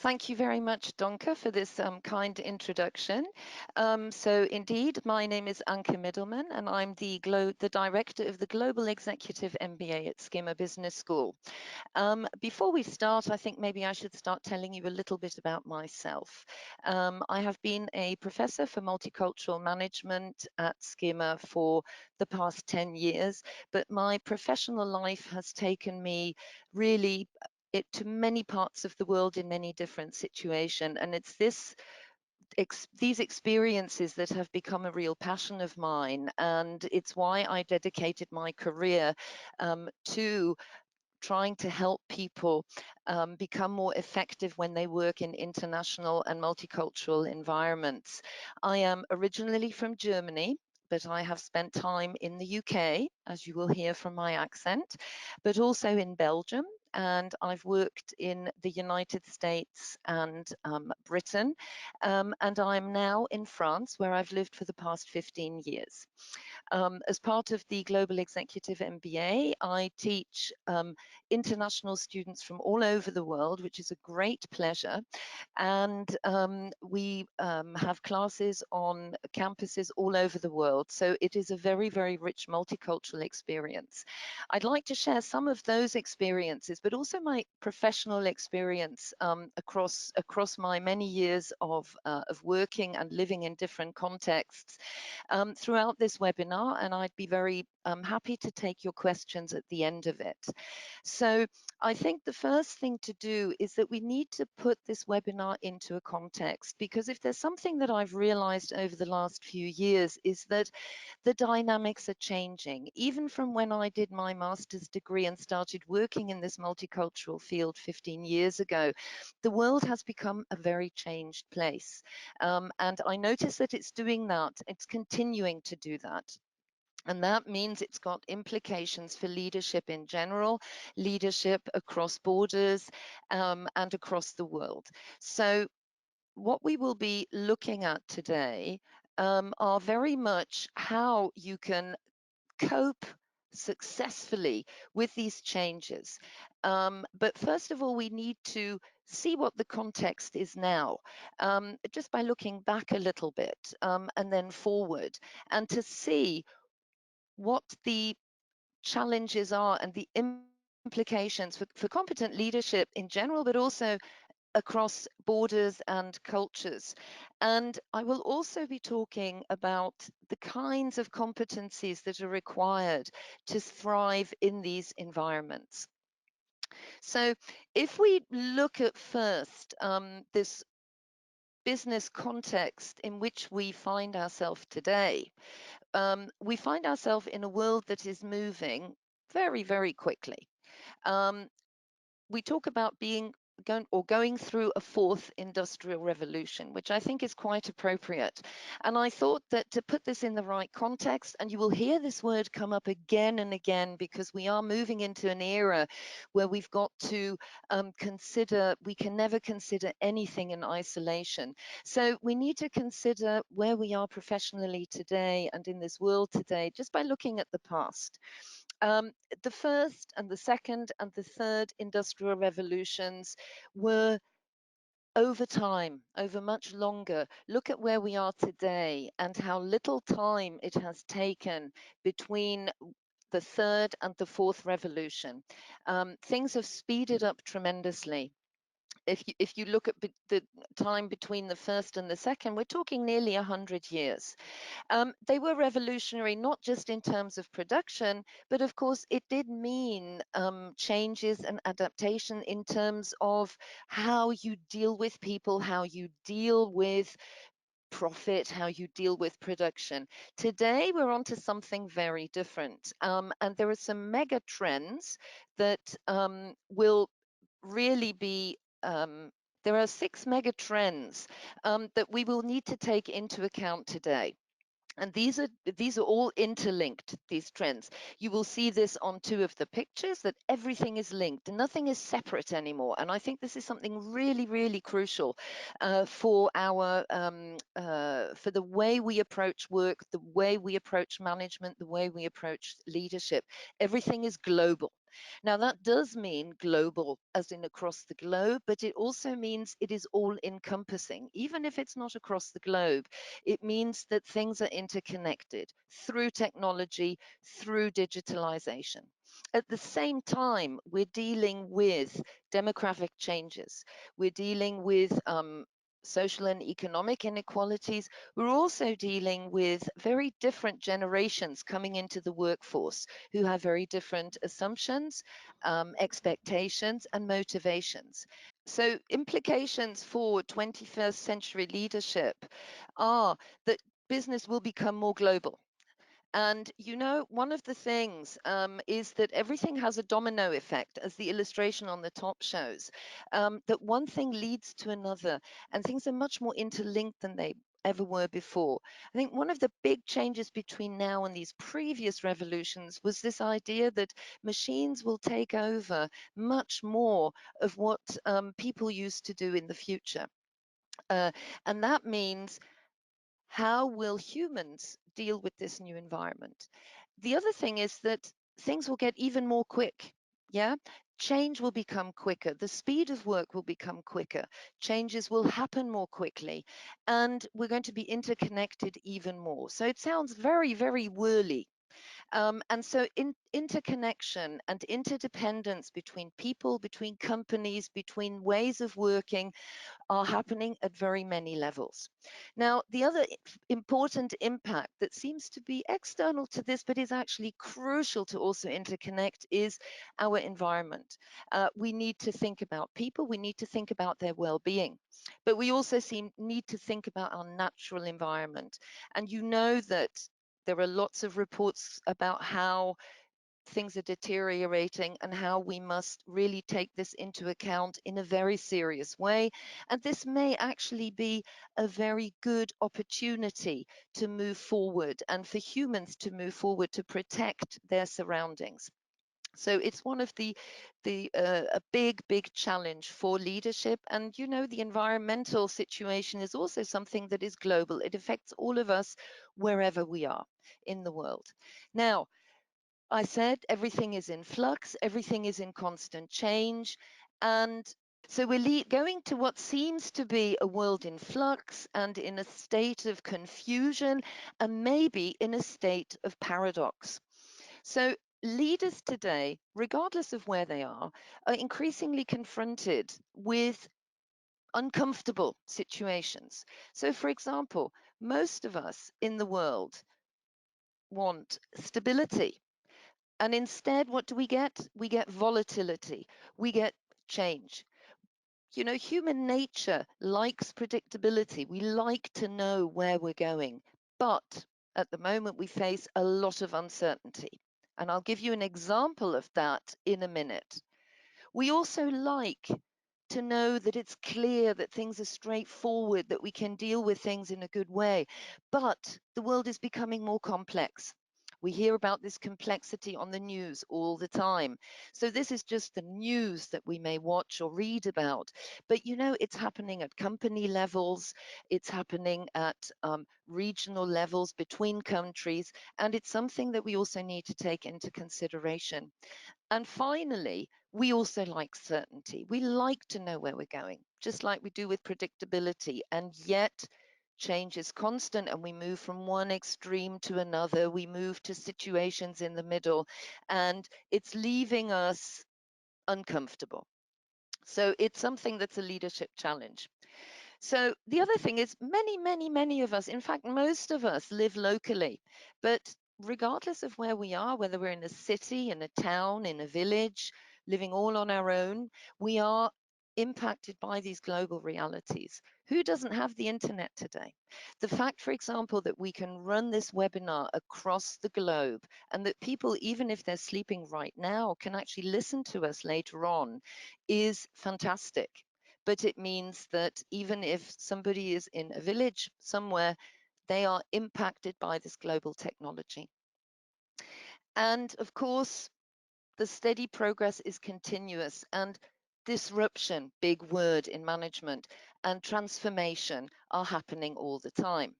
Thank you very much, Donka, for this kind introduction. So indeed, my name is Anke Middelmann, and I'm the Director of the Global Executive MBA at SKEMA Business School. Before we start, I think maybe I should start telling you a little bit about myself. I have been a professor for multicultural management at SKEMA for the past 10 years, but my professional life has taken me really to many parts of the world in many different situations, and it's these experiences that have become a real passion of mine, and it's why I dedicated my career to trying to help people become more effective when they work in international and multicultural environments. I am originally from Germany, but I have spent time in the UK, as you will hear from my accent, but also in Belgium. And I've worked in the United States and Britain, and I'm now in France, where I've lived for the past 15 years. As part of the Global Executive MBA, I teach international students from all over the world, which is a great pleasure. And we have classes on campuses all over the world. So it is a very, very rich multicultural experience. I'd like to share some of those experiences, but also my professional experience across my many years of working and living in different contexts throughout this webinar, and I'd be very happy to take your questions at the end of it. So I think the first thing to do is that we need to put this webinar into a context, because if there's something that I've realized over the last few years is that the dynamics are changing. Even from when I did my master's degree and started working in this multicultural field 15 years ago, the world has become a very changed place. And I notice that it's doing that, it's continuing to do that. And that means it's got implications for leadership in general, leadership across borders and across the world. So what we will be looking at today are very much how you can cope successfully with these changes. But first of all, we need to see what the context is now, just by looking back a little bit and then forward, and to see what the challenges are and the implications for competent leadership in general, but also across borders and cultures. And I will also be talking about the kinds of competencies that are required to thrive in these environments. So if we look at first this business context in which we find ourselves today, we find ourselves in a world that is moving very, very quickly. We talk about going through a fourth industrial revolution, which I think is quite appropriate. And I thought that to put this in the right context, and you will hear this word come up again and again, because we are moving into an era where we've got to we can never consider anything in isolation. So we need to consider where we are professionally today and in this world today, just by looking at the past. The first and the second and the third industrial revolutions were over time, over much longer. Look at where we are today and how little time it has taken between the third and the fourth revolution. Things have speeded up tremendously. If you look at the time between the first and the second, we're talking nearly 100 years. They were revolutionary, not just in terms of production, but of course it did mean changes and adaptation in terms of how you deal with people, how you deal with profit, how you deal with production. Today, we're on to something very different. And there are some mega trends that will really be there are 6 mega trends that we will need to take into account today. And these are all interlinked, these trends. You will see this on 2 of the pictures, that everything is linked and nothing is separate anymore. And I think this is something really, really crucial for the way we approach work, the way we approach management, the way we approach leadership. Everything is global. Now, that does mean global, as in across the globe, but it also means it is all encompassing. Even if it's not across the globe, it means that things are interconnected through technology, through digitalization. At the same time, we're dealing with demographic changes. We're dealing with social and economic inequalities. We're also dealing with very different generations coming into the workforce who have very different assumptions, expectations, and motivations. So, implications for 21st century leadership are that business will become more global. And one of the things is that everything has a domino effect, as the illustration on the top shows, that one thing leads to another, and things are much more interlinked than they ever were before. I think one of the big changes between now and these previous revolutions was this idea that machines will take over much more of what people used to do in the future. Uh, and that means, how will humans deal with this new environment? The other thing is that things will get even more quick. Yeah. Change will become quicker. The speed of work will become quicker. Changes will happen more quickly. And we're going to be interconnected even more. So it sounds very, very whirly. And so interconnection and interdependence between people, between companies, between ways of working are happening at very many levels. Now, the other important impact that seems to be external to this, but is actually crucial to also interconnect, is our environment. We need to think about people, we need to think about their well-being, but we also need to think about our natural environment. And you know that there are lots of reports about how things are deteriorating and how we must really take this into account in a very serious way. And this may actually be a very good opportunity to move forward and for humans to move forward to protect their surroundings. So it's one of the a big challenge for leadership. And the environmental situation is also something that is global. It affects all of us wherever we are in the world. Now, I said everything is in flux, everything is in constant change. And so we're going to what seems to be a world in flux and in a state of confusion and maybe in a state of paradox. So leaders today, regardless of where they are increasingly confronted with uncomfortable situations. So, for example, most of us in the world want stability. And instead, what do we get? We get volatility, we get change. Human nature likes predictability. We like to know where we're going. But at the moment, we face a lot of uncertainty. And I'll give you an example of that in a minute. We also like to know that it's clear, that things are straightforward, that we can deal with things in a good way. But the world is becoming more complex. We hear about this complexity on the news all the time. So this is just the news that we may watch or read about. But it's happening at company levels, it's happening at regional levels between countries, and it's something that we also need to take into consideration. And finally, we also like certainty. We like to know where we're going, just like we do with predictability. And yet, change is constant, and we move from one extreme to another. We move to situations in the middle, and it's leaving us uncomfortable. So it's something that's a leadership challenge. So the other thing is, many of us, in fact, most of us live locally, but regardless of where we are, whether we're in a city, in a town, in a village, living all on our own, we are impacted by these global realities. Who doesn't have the internet today? The fact, for example, that we can run this webinar across the globe and that people, even if they're sleeping right now, can actually listen to us later on is fantastic. But it means that even if somebody is in a village somewhere, they are impacted by this global technology. And of course, the steady progress is continuous, and disruption, big word in management, and transformation are happening all the time.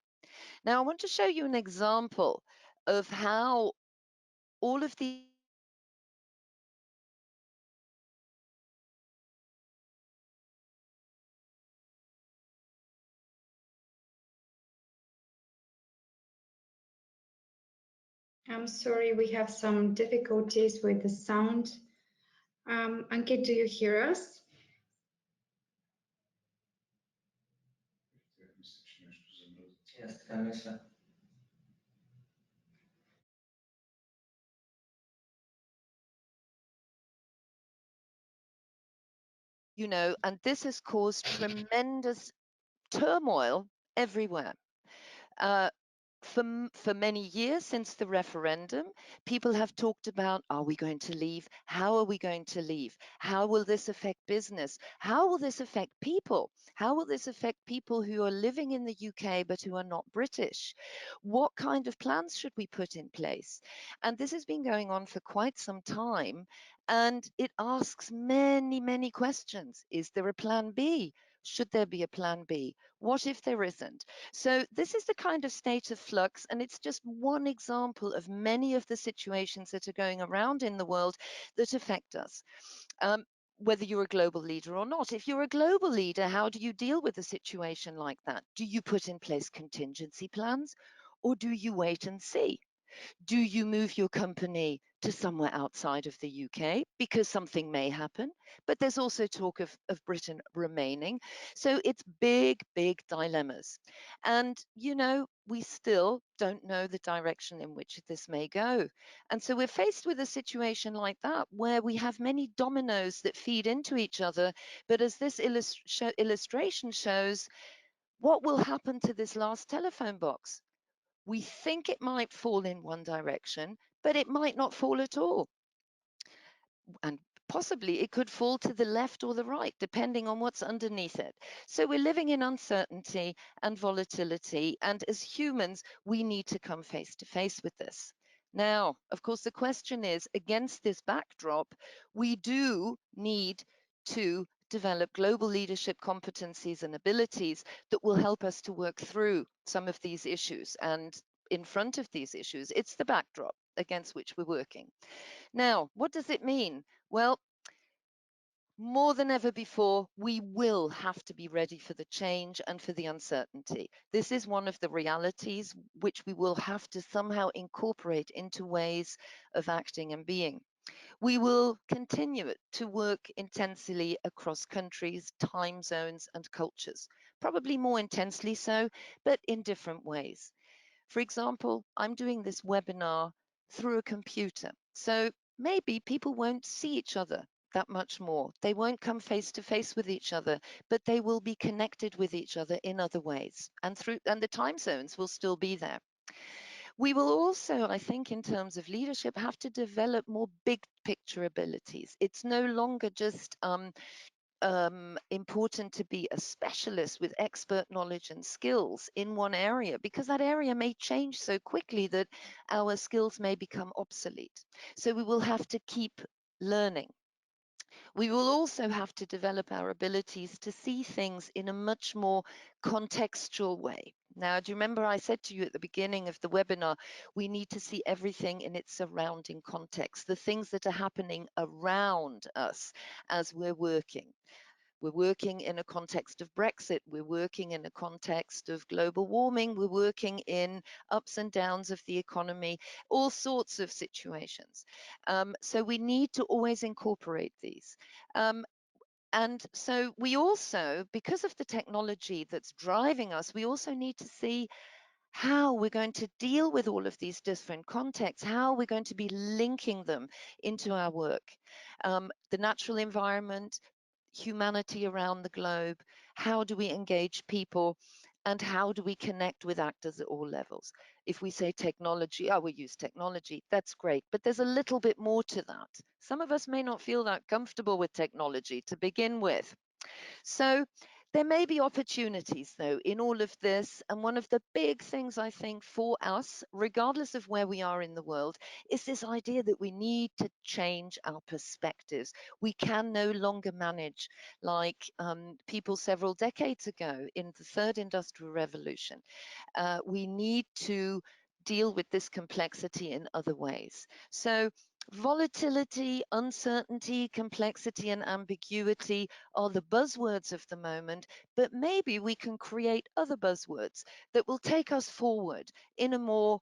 Now, I want to show you an example of how all of these I'm sorry, we have some difficulties with the sound. Anke, do you hear us? You know, and this has caused tremendous turmoil everywhere. Uh, for many years since the referendum, people have talked about, are we going to leave? How are we going to leave? How will this affect business? How will this affect people? How will this affect people who are living in the UK but who are not British? What kind of plans should we put in place? And this has been going on for quite some time, and it asks many, many questions. Is there a plan B? Should there be a plan B? What if there isn't? So this is the kind of state of flux, and it's just one example of many of the situations that are going around in the world that affect us. Whether you're a global leader or not. If you're a global leader, how do you deal with a situation like that? Do you put in place contingency plans, or do you wait and see? Do you move your company to somewhere outside of the UK because something may happen? But there's also talk of Britain remaining. So it's big, big dilemmas. And, you know, we still don't know the direction in which this may go. And so we're faced with a situation like that where we have many dominoes that feed into each other. But as this illustration shows, what will happen to this last telephone box? We think it might fall in one direction, but it might not fall at all. And possibly it could fall to the left or the right, depending on what's underneath it. So we're living in uncertainty and volatility. And as humans, we need to come face to face with this. Now, of course, the question is, against this backdrop, we do need to develop global leadership competencies and abilities that will help us to work through some of these issues. And in front of these issues, it's the backdrop against which we're working. Now, what does it mean? Well, more than ever before, we will have to be ready for the change and for the uncertainty. This is one of the realities which we will have to somehow incorporate into ways of acting and being. We will continue to work intensely across countries, time zones, and cultures, probably more intensely so, but in different ways. For example, I'm doing this webinar through a computer. So maybe people won't see each other that much more. They won't come face to face with each other, but they will be connected with each other in other ways. And the time zones will still be there. We will also, I think, in terms of leadership, have to develop more big picture abilities. It's no longer just important to be a specialist with expert knowledge and skills in one area, because that area may change so quickly that our skills may become obsolete. So we will have to keep learning. We will also have to develop our abilities to see things in a much more contextual way. Now, do you remember I said to you at the beginning of the webinar, we need to see everything in its surrounding context, the things that are happening around us as we're working. We're working in a context of Brexit. We're working in a context of global warming. We're working in ups and downs of the economy, all sorts of situations. So we need to always incorporate these. And so we also, because of the technology that's driving us, we also need to see how we're going to deal with all of these different contexts, how we're going to be linking them into our work. The natural environment, humanity around the globe, how do we engage people, and how do we connect with actors at all levels? If we say technology, oh, we use technology, that's great, but there's a little bit more to that. Some of us may not feel that comfortable with technology to begin with. So there may be opportunities, though, in all of this. And one of the big things I think for us, regardless of where we are in the world, is this idea that we need to change our perspectives. We can no longer manage like people several decades ago in the third industrial revolution. We need to deal with this complexity in other ways. So volatility, uncertainty, complexity, and ambiguity are the buzzwords of the moment, but maybe we can create other buzzwords that will take us forward in a more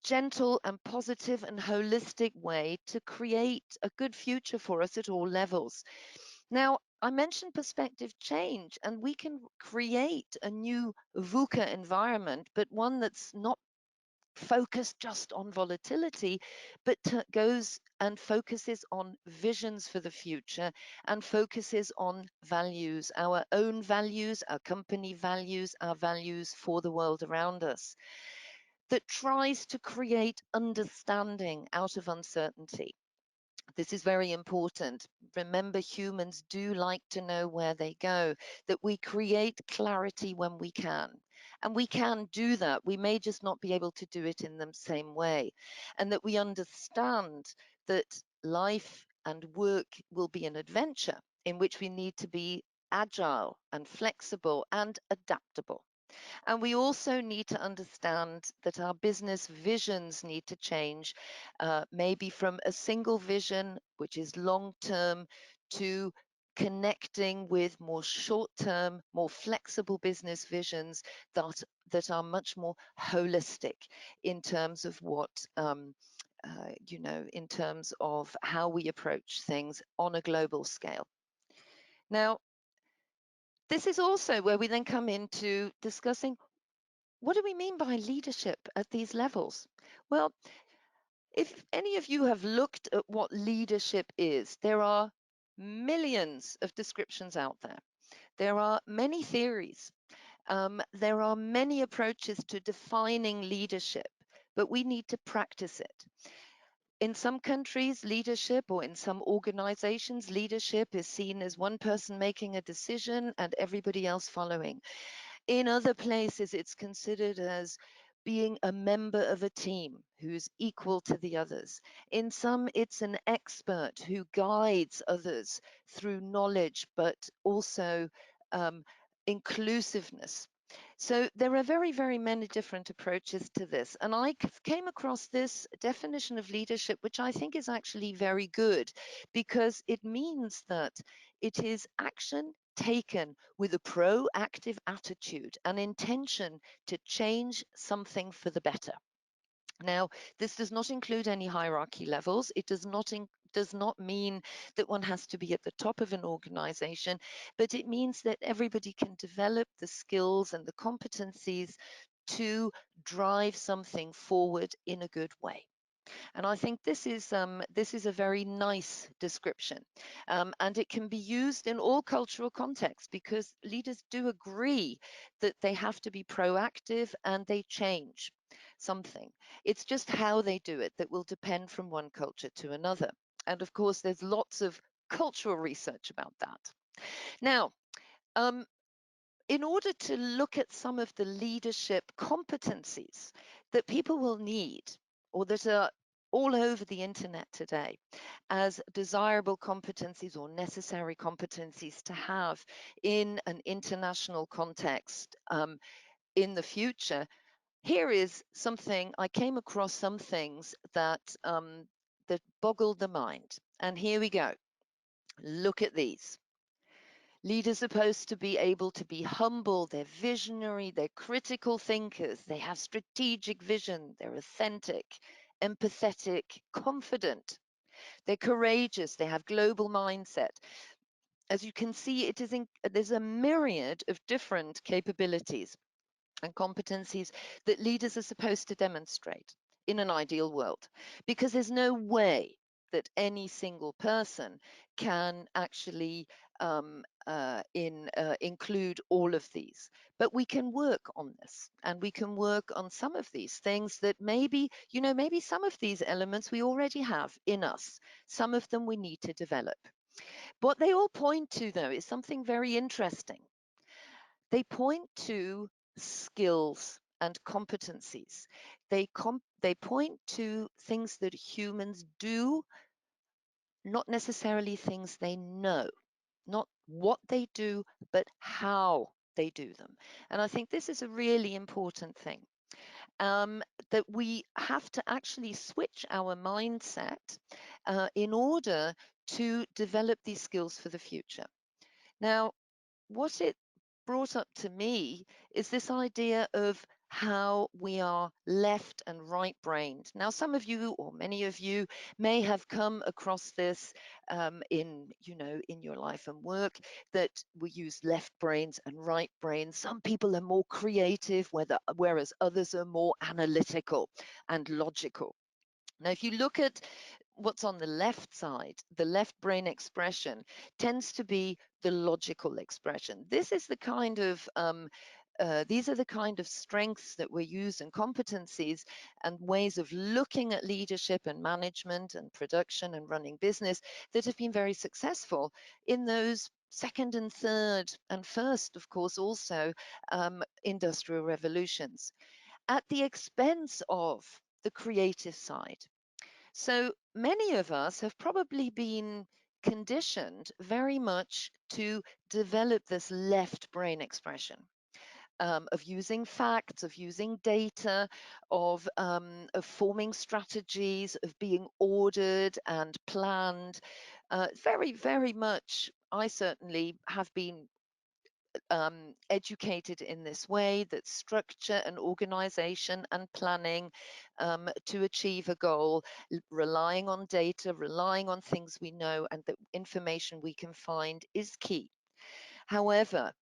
gentle and positive and holistic way to create a good future for us at all levels. Now, I mentioned perspective change, and we can create a new VUCA environment, but one that's not focused just on volatility, but goes and focuses on visions for the future and focuses on values, our own values, our company values, our values for the world around us, that tries to create understanding out of uncertainty. This is very important. Remember, humans do like to know where they go, that we create clarity when we can. And we can do that. We may just not be able to do it in the same way. And that we understand that life and work will be an adventure in which we need to be agile and flexible and adaptable. And we also need to understand that our business visions need to change, maybe from a single vision, which is long term, to connecting with more short term, more flexible business visions that are much more holistic in terms of what. In terms of how we approach things on a global scale. Now, this is also where we then come into discussing, what do we mean by leadership at these levels? Well, if any of you have looked at what leadership is, there are millions of descriptions out there. There are many theories. There are many approaches to defining leadership, but we need to practice it. In some countries, leadership, or in some organizations, leadership is seen as one person making a decision and everybody else following. In other places, it's considered as being a member of a team who's equal to the others. In some, it's an expert who guides others through knowledge, but also inclusiveness. So there are very, very many different approaches to this. And I came across this definition of leadership, which I think is actually very good, because it means that it is action taken with a proactive attitude and intention to change something for the better. Now, this does not include any hierarchy levels. It does not mean that one has to be at the top of an organization, but it means that everybody can develop the skills and the competencies to drive something forward in a good way. And I think this is a very nice description, and it can be used in all cultural contexts, because leaders do agree that they have to be proactive and they change something. It's just how they do it that will depend from one culture to another. And of course, there's lots of cultural research about that. Now, in order to look at some of the leadership competencies that people will need, or that are all over the internet today as desirable competencies or necessary competencies to have in an international context in the future, here is something, I came across some things that that boggled the mind. And here we go. Look at these. Leaders are supposed to be able to be humble, they're visionary, they're critical thinkers, they have strategic vision, they're authentic, empathetic, confident, they're courageous, they have global mindset. As you can see, there's a myriad of different capabilities and competencies that leaders are supposed to demonstrate in an ideal world, because there's no way that any single person can actually include all of these. But we can work on this, and we can work on some of these things that maybe some of these elements we already have in us. Some of them we need to develop. What they all point to, though, is something very interesting. They point to skills and competencies. They point to things that humans do, not necessarily things they know, not what they do, but how they do them. And I think this is a really important thing, that we have to actually switch our mindset in order to develop these skills for the future. Now, what it brought up to me is this idea of how we are left and right-brained. Now, some of you or many of you may have come across this in your life and work, that we use left brains and right brains. Some people are more creative, whereas others are more analytical and logical. Now, if you look at what's on the left side, the left brain expression tends to be the logical expression. This is the kind of these are the kind of strengths that we use and competencies and ways of looking at leadership and management and production and running business that have been very successful in those second and third and first, of course, also industrial revolutions, at the expense of the creative side. So many of us have probably been conditioned very much to develop this left brain expression. Of using facts, of using data, of forming strategies, of being ordered and planned. Very, very much, I certainly have been educated in this way, that structure and organization and planning to achieve a goal, relying on data, relying on things we know and the information we can find is key. However,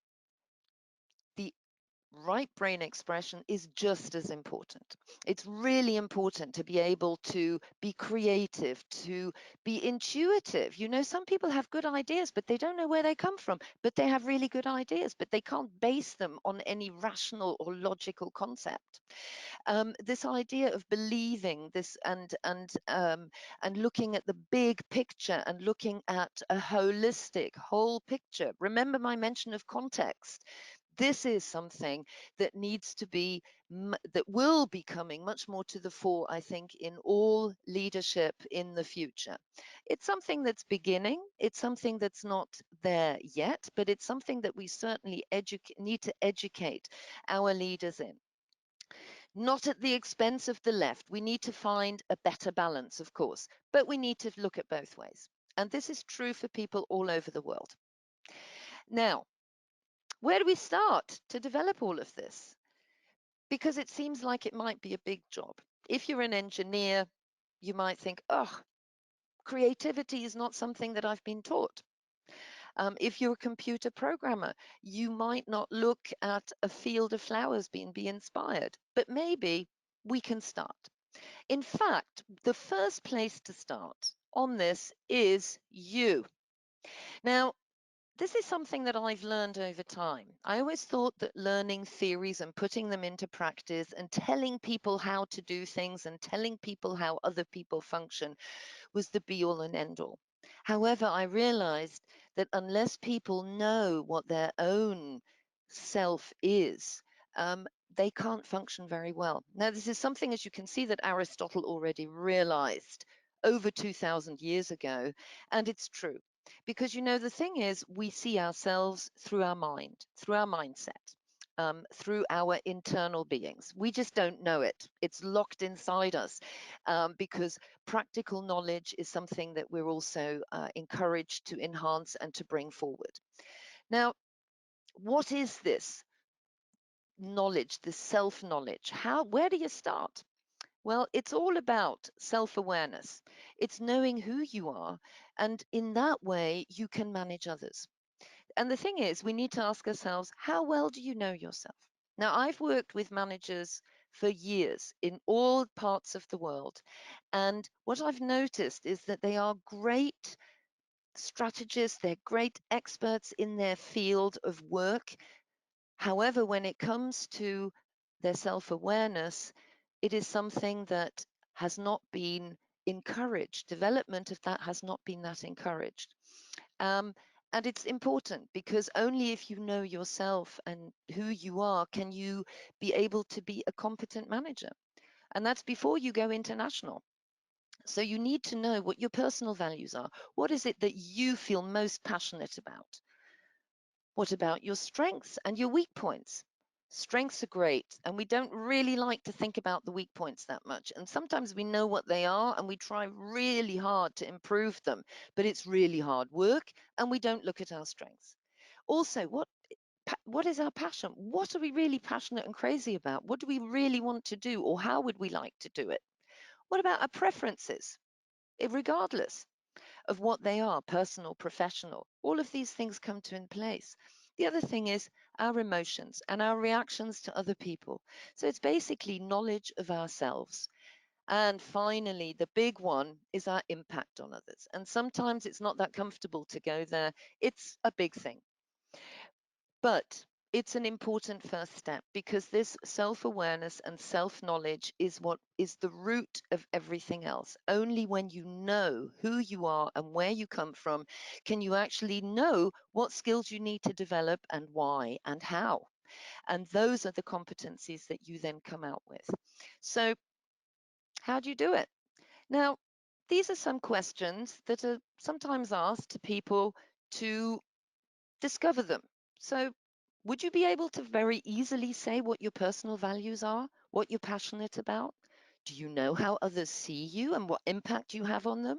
the right brain expression is just as important. It's really important to be able to be creative, to be intuitive. You know, some people have good ideas, but they don't know where they come from, but they have really good ideas, but they can't base them on any rational or logical concept. This idea of believing this and looking at the big picture and looking at a holistic whole picture. Remember my mention of context. This is something that needs to be, that will be coming much more to the fore, I think, in all leadership in the future. It's something that's beginning. It's something that's not there yet, but it's something that we certainly need to educate our leaders in. Not at the expense of the left. We need to find a better balance, of course, but we need to look at both ways. And this is true for people all over the world. Now, where do we start to develop all of this? Because it seems like it might be a big job. If you're an engineer, you might think, oh, creativity is not something that I've been taught. If you're a computer programmer, you might not look at a field of flowers being be inspired, but maybe we can start. In fact, the first place to start on this is you. Now, this is something that I've learned over time. I always thought that learning theories and putting them into practice and telling people how to do things and telling people how other people function was the be all and end all. However, I realized that unless people know what their own self is, they can't function very well. Now, this is something, as you can see, that Aristotle already realized over 2,000 years ago, and it's true. Because, you know, the thing is, we see ourselves through our mind, through our mindset. Through our internal beings. We just don't know it. It's locked inside us because practical knowledge is something that we're also encouraged to enhance and to bring forward. Now, what is this knowledge, this self-knowledge? Where do you start? Well, it's all about self-awareness. It's knowing who you are, and in that way, you can manage others. And the thing is, we need to ask ourselves, how well do you know yourself? Now, I've worked with managers for years in all parts of the world. And what I've noticed is that they are great strategists, they're great experts in their field of work. However, when it comes to their self-awareness, it is something that has not been encouraged. Development of that has not been that encouraged. And it's important because only if you know yourself and who you are can you be able to be a competent manager. And that's before you go international. So you need to know what your personal values are. What is it that you feel most passionate about? What about your strengths and your weak points? Strengths are great, and we don't really like to think about the weak points that much. And sometimes we know what they are and we try really hard to improve them, but it's really hard work and we don't look at our strengths. Also, what what is our passion? What are we really passionate and crazy about? What do we really want to do, or how would we like to do it? What about our preferences, regardless of what they are, personal, professional? All of these things come to in place. The other thing is our emotions and our reactions to other people. So it's basically knowledge of ourselves. And finally, the big one is our impact on others. And sometimes it's not that comfortable to go there. It's a big thing. But it's an important first step, because this self-awareness and self-knowledge is what is the root of everything else. Only when you know who you are and where you come from can you actually know what skills you need to develop and why and how. And those are the competencies that you then come out with. So how do you do it? Now, these are some questions that are sometimes asked to people to discover them. So, would you be able to very easily say what your personal values are, what you're passionate about? Do you know how others see you and what impact you have on them?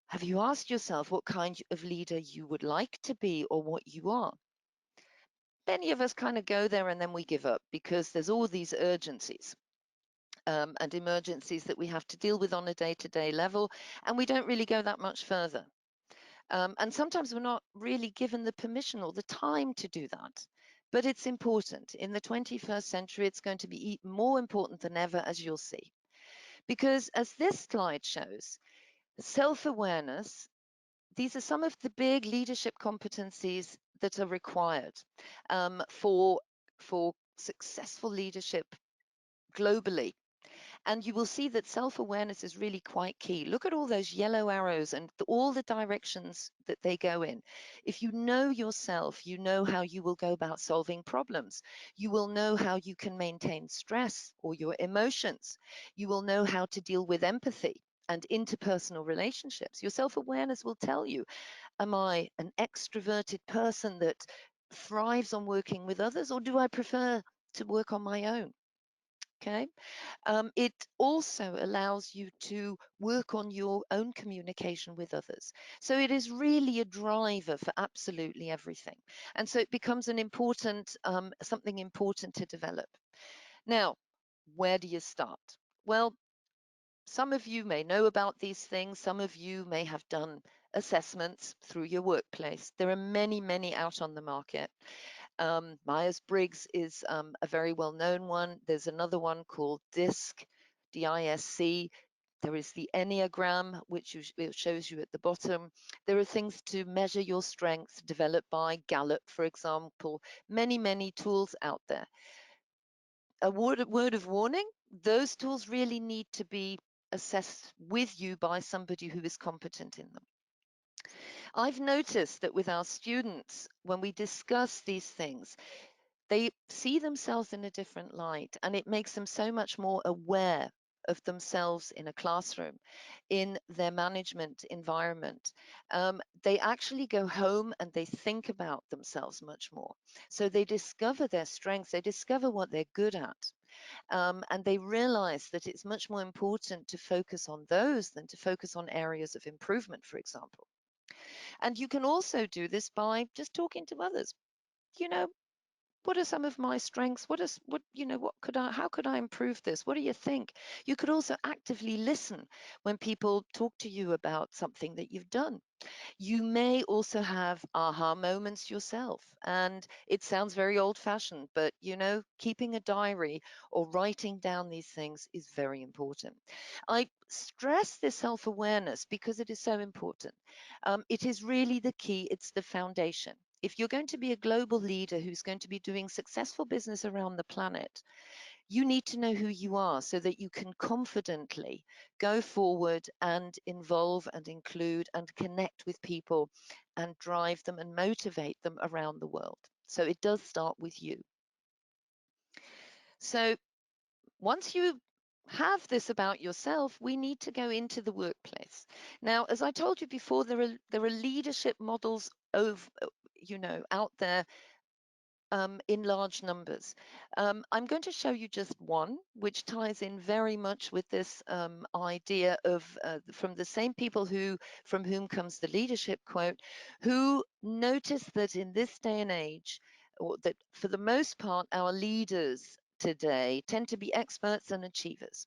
Have you asked yourself what kind of leader you would like to be or what you are? Many of us kind of go there and then we give up because there's all these urgencies. And emergencies that we have to deal with on a day-to-day level, and we don't really go that much further. And sometimes we're not really given the permission or the time to do that. But it's important. In the 21st century, it's going to be more important than ever, as you'll see. Because as this slide shows, self-awareness, these are some of the big leadership competencies that are required for successful leadership globally. And you will see that self-awareness is really quite key. Look at all those yellow arrows and all the directions that they go in. If you know yourself, you know how you will go about solving problems. You will know how you can maintain stress or your emotions. You will know how to deal with empathy and interpersonal relationships. Your self-awareness will tell you, am I an extroverted person that thrives on working with others, or do I prefer to work on my own? Okay. It also allows you to work on your own communication with others. So it is really a driver for absolutely everything. And so it becomes an important, something important to develop. Now, where do you start? Well, some of you may know about these things. Some of you may have done assessments through your workplace. There are many, many out on the market. Myers-Briggs is a very well-known one. There's another one called DISC, D-I-S-C. There is the Enneagram, which shows you at the bottom. There are things to measure your strengths developed by Gallup, for example. Many, many tools out there. A word of warning, those tools really need to be assessed with you by somebody who is competent in them. I've noticed that with our students, when we discuss these things, they see themselves in a different light, and it makes them so much more aware of themselves in a classroom, in their management environment. They actually go home and they think about themselves much more. So they discover their strengths, they discover what they're good at. And they realize that it's much more important to focus on those than to focus on areas of improvement, for example. And you can also do this by just talking to others. You know, what are some of my strengths? How could I improve this? What do you think? You could also actively listen when people talk to you about something that you've done. You may also have aha moments yourself. And it sounds very old fashioned, but keeping a diary or writing down these things is very important. I stress this self-awareness because it is so important. It is really the key. It's the foundation. If you're going to be a global leader who's going to be doing successful business around the planet, you need to know who you are so that you can confidently go forward and involve and include and connect with people and drive them and motivate them around the world. So it does start with you. So once you have this about yourself, we need to go into the workplace. Now, as I told you before, there are leadership models out there in large numbers. I'm going to show you just one, which ties in very much with this idea of from the same people from whom comes the leadership quote, who notice that in this day and age, or that for the most part, our leaders today tend to be experts and achievers.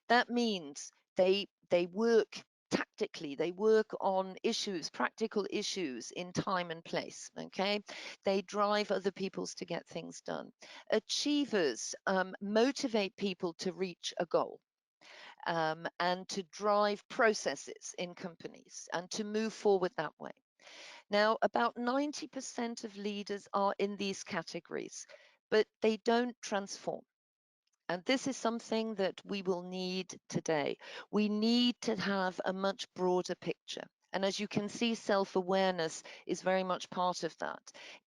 That means they work tactically, they work on issues, practical issues in time and place. Okay, they drive other people's to get things done. Achievers motivate people to reach a goal. And to drive processes in companies and to move forward that way. Now, about 90% of leaders are in these categories, but they don't transform. And this is something that we will need today. We need to have a much broader picture. And as you can see, self-awareness is very much part of that.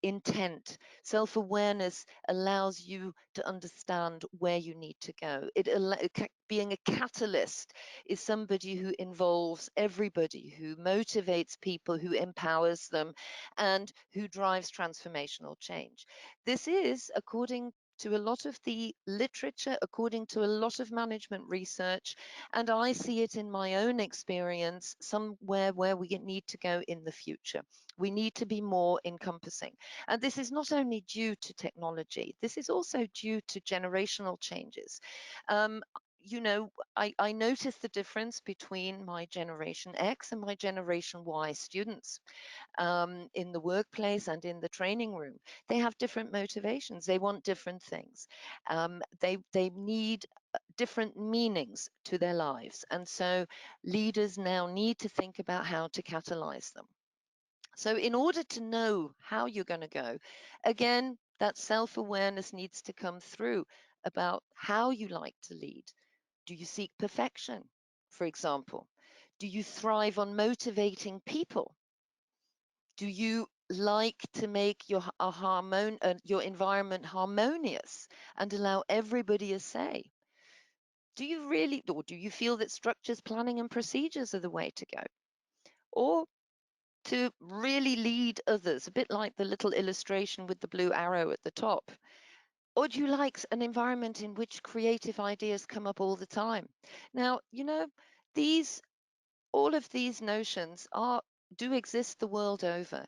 Intent. Self-awareness allows you to understand where you need to go. Being a catalyst is somebody who involves everybody, who motivates people, who empowers them, and who drives transformational change. This is, according to a lot of the literature, according to a lot of management research, and I see it in my own experience somewhere where we need to go in the future. We need to be more encompassing. And this is not only due to technology, this is also due to generational changes. You know, I notice the difference between my Generation X and my Generation Y students in the workplace and in the training room. They have different motivations. They want different things. They need different meanings to their lives. And so leaders now need to think about how to catalyze them. So in order to know how you're going to go, again, that self-awareness needs to come through about how you like to lead. Do you seek perfection, for example? Do you thrive on motivating people? Do you like to make your environment harmonious and allow everybody a say? Do you really, or do you feel that structures, planning, and procedures are the way to go? Or to really lead others, a bit like the little illustration with the blue arrow at the top? Or do you like an environment in which creative ideas come up all the time? Now, you know, these all of these notions do exist the world over.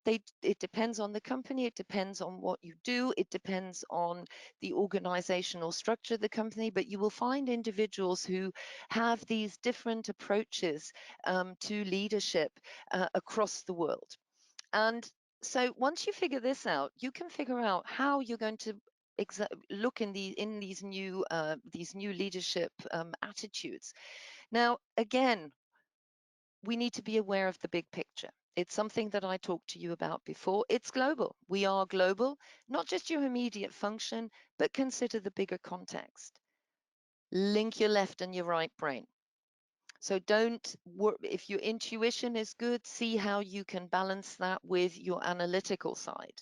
It depends on the company, it depends on what you do, it depends on the organizational structure of the company, but you will find individuals who have these different approaches to leadership across the world. And so once you figure this out, you can figure out how you're going to look in these new leadership attitudes. Now, again, we need to be aware of the big picture. It's something that I talked to you about before. It's global. We are global, not just your immediate function, but consider the bigger context. Link your left and your right brain. So don't work, if your intuition is good, see how you can balance that with your analytical side.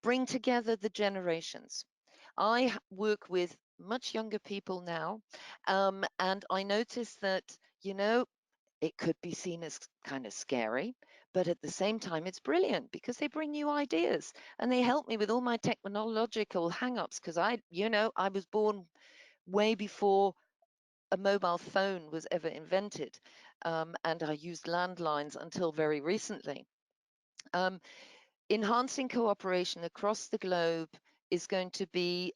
Bring together the generations. I work with much younger people now, and I notice that, you know, it could be seen as kind of scary, but at the same time, it's brilliant because they bring new ideas and they help me with all my technological hang-ups because I was born way before a mobile phone was ever invented, and I used landlines until very recently. Enhancing cooperation across the globe is going to be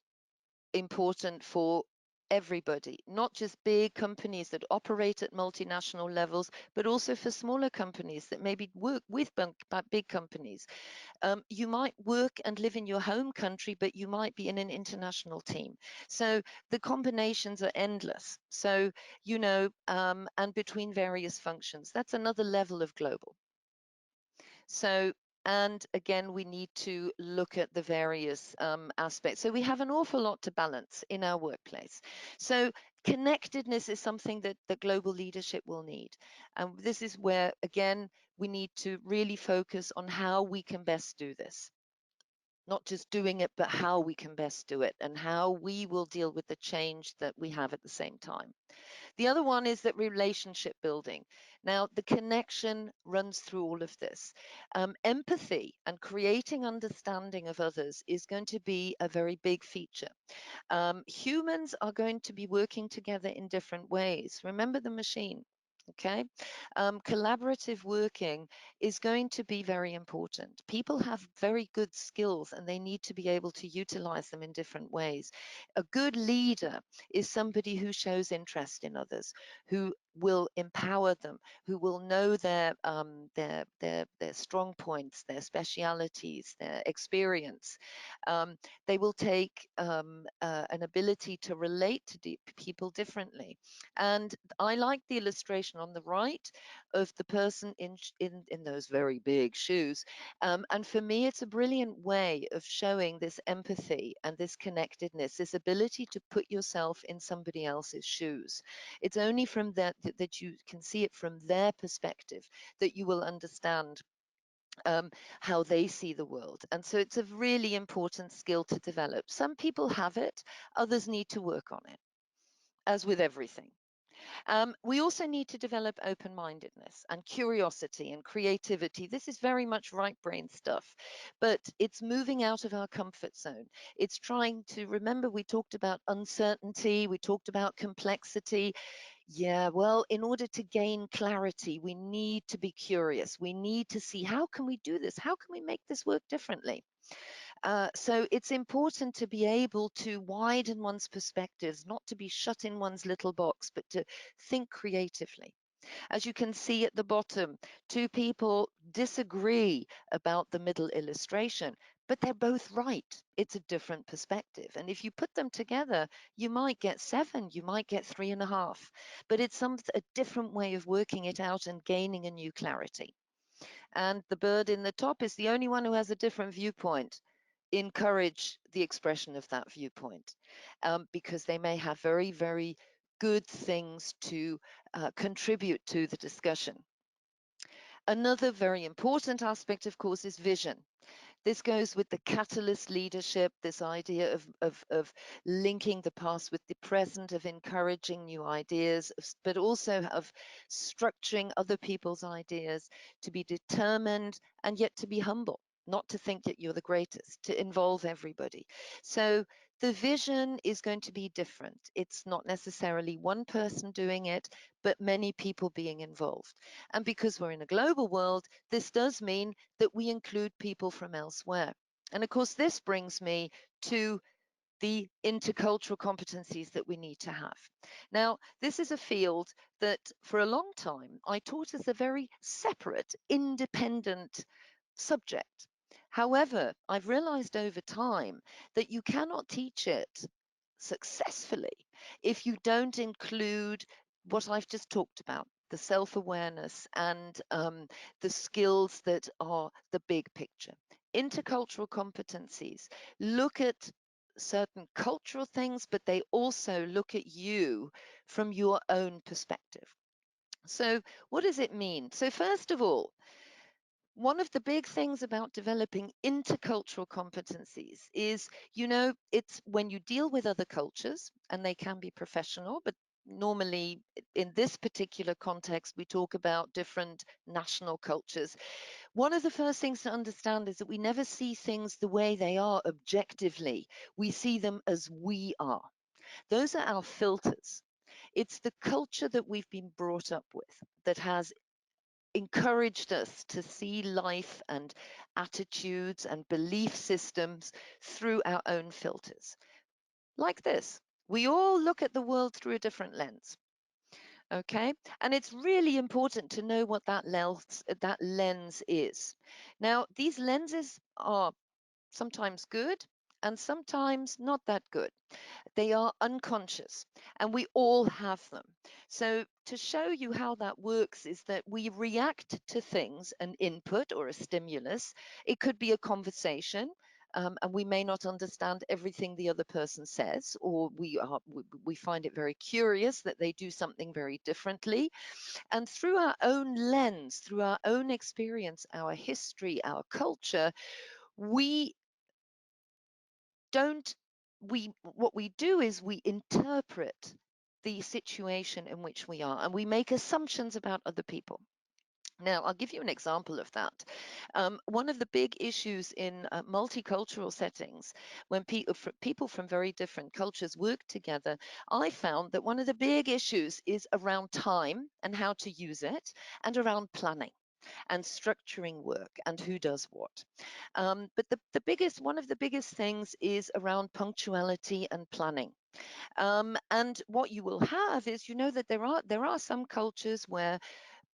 important for everybody, not just big companies that operate at multinational levels, but also for smaller companies that maybe work with big companies. You might work and live in your home country, but you might be in an international team. So the combinations are endless. So, and between various functions, that's another level of global. So, and again, we need to look at the various aspects. So we have an awful lot to balance in our workplace. So connectedness is something that the global leadership will need. And this is where, again, we need to really focus on how we can best do this. not just doing it, but how we can best do it and how we will deal with the change that we have at the same time. The other one is that relationship building. Now, the connection runs through all of this. Empathy and creating understanding of others is going to be a very big feature. Humans are going to be working together in different ways. Remember the machine. Okay, collaborative working is going to be very important. People have very good skills and they need to be able to utilize them in different ways. A good leader is somebody who shows interest in others, who will empower them, who will know their strong points, their specialities, their experience. They will take an ability to relate to people differently. And I like the illustration on the right of the person in those very big shoes. And for me, it's a brilliant way of showing this empathy and this connectedness, this ability to put yourself in somebody else's shoes. It's only from that you can see it from their perspective that you will understand how they see the world. And so it's a really important skill to develop. Some people have it, others need to work on it, as with everything. We also need to develop open-mindedness and curiosity and creativity. This is very much right brain stuff, but it's moving out of our comfort zone. It's trying to remember, we talked about uncertainty, we talked about complexity. Yeah, well, in order to gain clarity, we need to be curious. We need to see, how can we do this? How can we make this work differently? So it's important to be able to widen one's perspectives, not to be shut in one's little box, but to think creatively. As you can see at the bottom, two people disagree about the middle illustration, but they're both right. It's a different perspective. And if you put them together, you might get 7, you might get 3.5, but it's a different way of working it out and gaining a new clarity. And the bird in the top is the only one who has a different viewpoint. Encourage the expression of that viewpoint, because they may have very, very good things to contribute to the discussion. Another very important aspect, of course, is vision. This goes with the catalyst leadership, this idea of linking the past with the present, of encouraging new ideas, but also of structuring other people's ideas, to be determined and yet to be humble, not to think that you're the greatest, to involve everybody. So the vision is going to be different. It's not necessarily one person doing it, but many people being involved. And because we're in a global world, this does mean that we include people from elsewhere. And of course, this brings me to the intercultural competencies that we need to have. Now, this is a field that for a long time I taught as a very separate, independent subject. However, I've realized over time that you cannot teach it successfully if you don't include what I've just talked about, the self-awareness and the skills that are the big picture. Intercultural competencies look at certain cultural things, but they also look at you from your own perspective. So what does it mean? So first of all, one of the big things about developing intercultural competencies is, it's when you deal with other cultures, and they can be professional, but normally in this particular context, we talk about different national cultures. One of the first things to understand is that we never see things the way they are objectively. We see them as we are. Those are our filters. It's the culture that we've been brought up with that has encouraged us to see life and attitudes and belief systems through our own filters. Like this, we all look at the world through a different lens. Okay, and it's really important to know what that lens is. Now, these lenses are sometimes good and sometimes not that good. They are unconscious, and we all have them. So to show you how that works is that we react to things, an input or a stimulus. It could be a conversation, and we may not understand everything the other person says, or we find it very curious that they do something very differently. And through our own lens, through our own experience, our history, our culture, we what we do is we interpret the situation in which we are, and we make assumptions about other people. Now, I'll give you an example of that. One of the big issues in multicultural settings, when people from very different cultures work together, I found that one of the big issues is around time and how to use it, and around planning and structuring work and who does what. But one of the biggest things is around punctuality and planning. And what you will have is, that there are some cultures where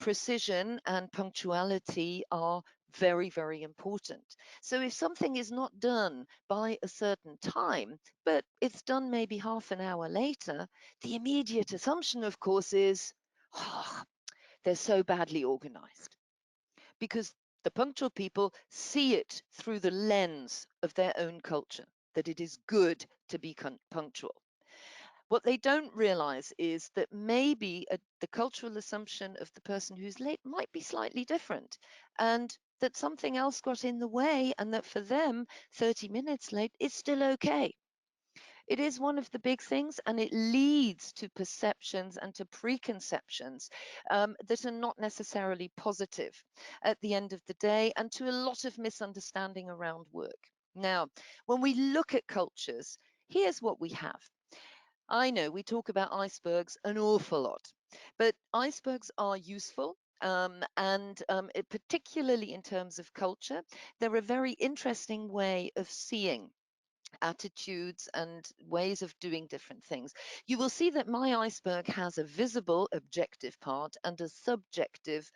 precision and punctuality are very, very important. So if something is not done by a certain time, but it's done maybe half an hour later, the immediate assumption, of course, is, oh, they're so badly organized, because the punctual people see it through the lens of their own culture, that it is good to be punctual. What they don't realize is that maybe the cultural assumption of the person who's late might be slightly different, and that something else got in the way, and that for them, 30 minutes late is still okay. It is one of the big things, and it leads to perceptions and to preconceptions that are not necessarily positive at the end of the day, and to a lot of misunderstanding around work. Now, when we look at cultures, here's what we have. I know we talk about icebergs an awful lot, but icebergs are useful. Particularly in terms of culture, they're a very interesting way of seeing attitudes and ways of doing different things. You will see that my iceberg has a visible objective part and a subjective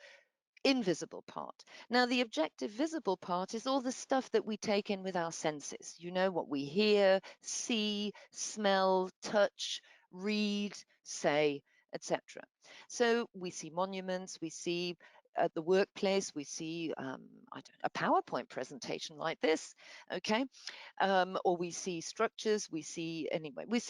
invisible part. Now, the objective visible part is all the stuff that we take in with our senses. What we hear, see, smell, touch, read, say, etc. So we see monuments, we see at the workplace, we see a PowerPoint presentation like this, okay? Or we see structures, we see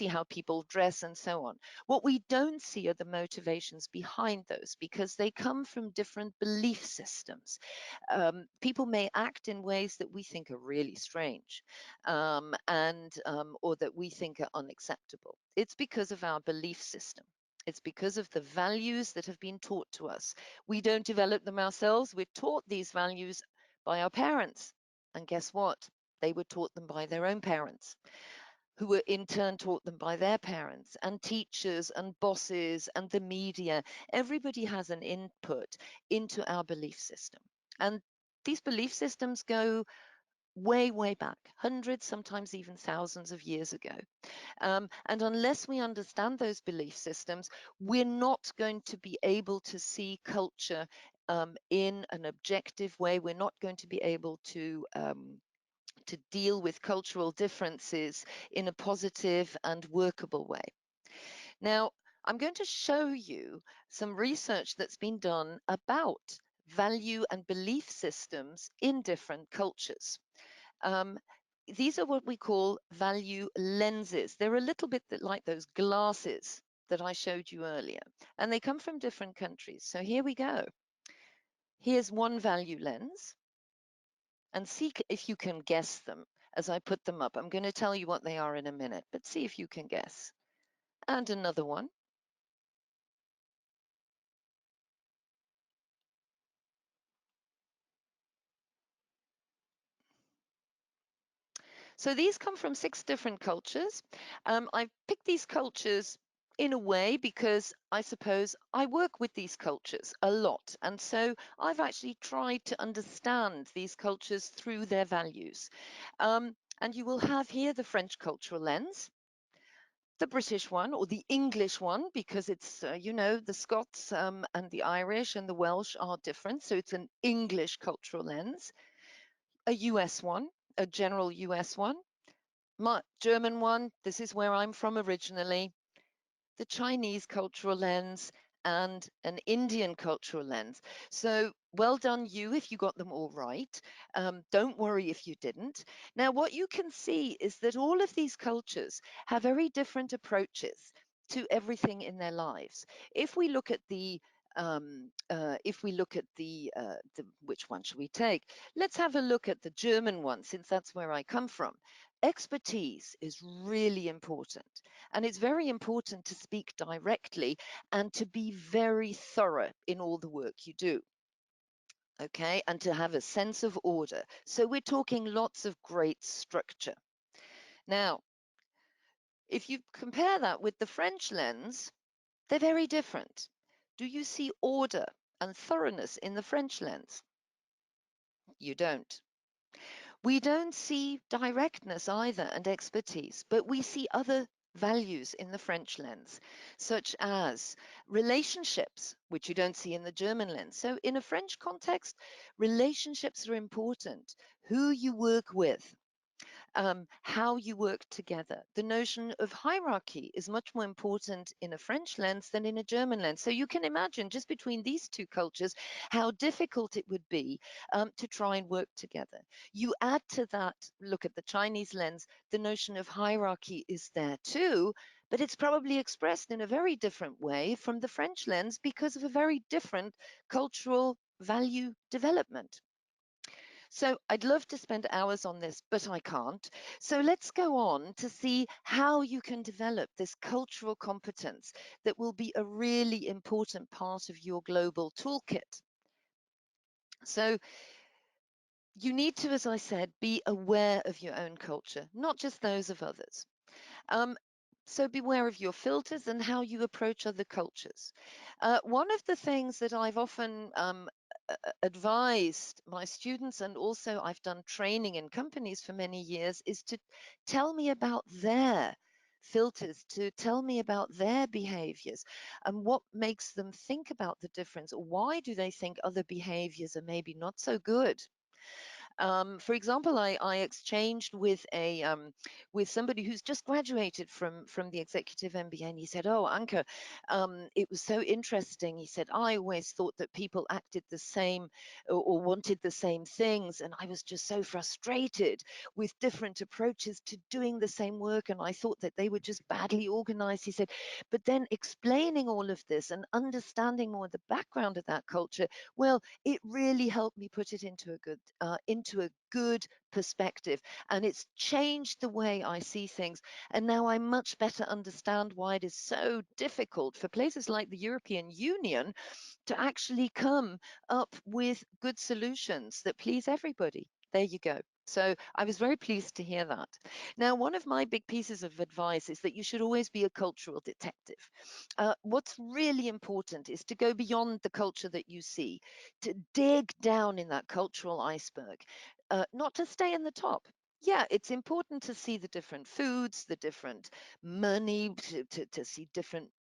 how people dress and so on. What we don't see are the motivations behind those, because they come from different belief systems. People may act in ways that we think are really strange, or that we think are unacceptable. It's because of our belief system. It's because of the values that have been taught to us. We don't develop them ourselves. We're taught these values by our parents. And guess what? They were taught them by their own parents, who were in turn taught them by their parents, and teachers and bosses and the media. Everybody has an input into our belief system. And these belief systems go way, way back, hundreds, sometimes even thousands of years ago. And unless we understand those belief systems, we're not going to be able to see culture in an objective way. We're not going to be able to deal with cultural differences in a positive and workable way. Now, I'm going to show you some research that's been done about value and belief systems in different cultures. These are what we call value lenses. They're a little bit like those glasses that I showed you earlier, and they come from different countries. So here we go. Here's one value lens, and see if you can guess them as I put them up. I'm going to tell you what they are in a minute, but see if you can guess. And another one. So these come from 6 different cultures. I've picked these cultures in a way because I suppose I work with these cultures a lot. And so I've actually tried to understand these cultures through their values. And you will have here the French cultural lens, the British one, or the English one, because it's, the Scots and the Irish and the Welsh are different. So it's an English cultural lens, a US one, a general US one, my German one, this is where I'm from originally, the Chinese cultural lens, and an Indian cultural lens. So well done you if you got them all right. Don't worry if you didn't. Now, what you can see is that all of these cultures have very different approaches to everything in their lives. If we look at the which one should we take? Let's have a look at the German one, since that's where I come from. expertise is really important, and it's very important to speak directly and to be very thorough in all the work you do. Okay, and to have a sense of order. So we're talking lots of great structure. Now, if you compare that with the French lens, they're very different. Do you see order and thoroughness in the French lens? You don't. We don't see directness either and expertise, but we see other values in the French lens, such as relationships, which you don't see in the German lens. So in a French context, relationships are important. Who you work with, how you work together. The notion of hierarchy is much more important in a French lens than in a German lens. So you can imagine just between these two cultures how difficult it would be to try and work together. You add to that, look at the Chinese lens, the notion of hierarchy is there too, but it's probably expressed in a very different way from the French lens because of a very different cultural value development. So I'd love to spend hours on this, but I can't. So let's go on to see how you can develop this cultural competence that will be a really important part of your global toolkit. So you need to, as I said, be aware of your own culture, not just those of others. So beware of your filters and how you approach other cultures. One of the things that I've often advised my students, and also I've done training in companies for many years, is to tell me about their filters, to tell me about their behaviors and what makes them think about the difference. Why do they think other behaviors are maybe not so good? For example, I exchanged with with somebody who's just graduated from the executive MBA, and he said, "Oh, Anke, it was so interesting." He said, "I always thought that people acted the same or wanted the same things, and I was just so frustrated with different approaches to doing the same work, and I thought that they were just badly organized." He said, "But then explaining all of this and understanding more of the background of that culture, well, it really helped me put it into a good perspective, and it's changed the way I see things. And now I much better understand why it is so difficult for places like the European Union to actually come up with good solutions that please everybody." There you go. So I was very pleased to hear that. Now, one of my big pieces of advice is that you should always be a cultural detective. What's really important is to go beyond the culture that you see, to dig down in that cultural iceberg, not to stay in the top. Yeah, it's important to see the different foods, the different money, to see different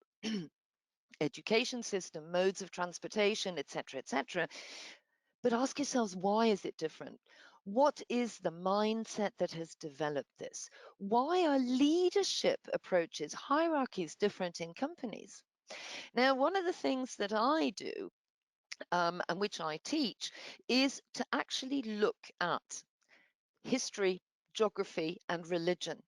education system, modes of transportation, etc., etc. But ask yourselves, why is it different? What is the mindset that has developed this? Why are leadership approaches, hierarchies different in companies? Now, one of the things that I do, and which I teach, is to actually look at history, geography, and religion.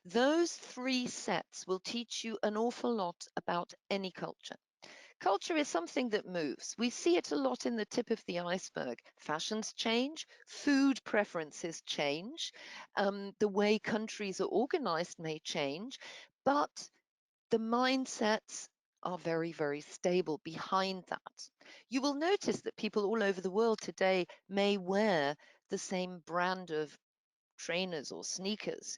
Those three sets will teach you an awful lot about any culture. Culture is something that moves. We see it a lot in the tip of the iceberg. Fashions change, food preferences change, the way countries are organized may change, but the mindsets are very, very stable behind that. You will notice that people all over the world today may wear the same brand of trainers or sneakers,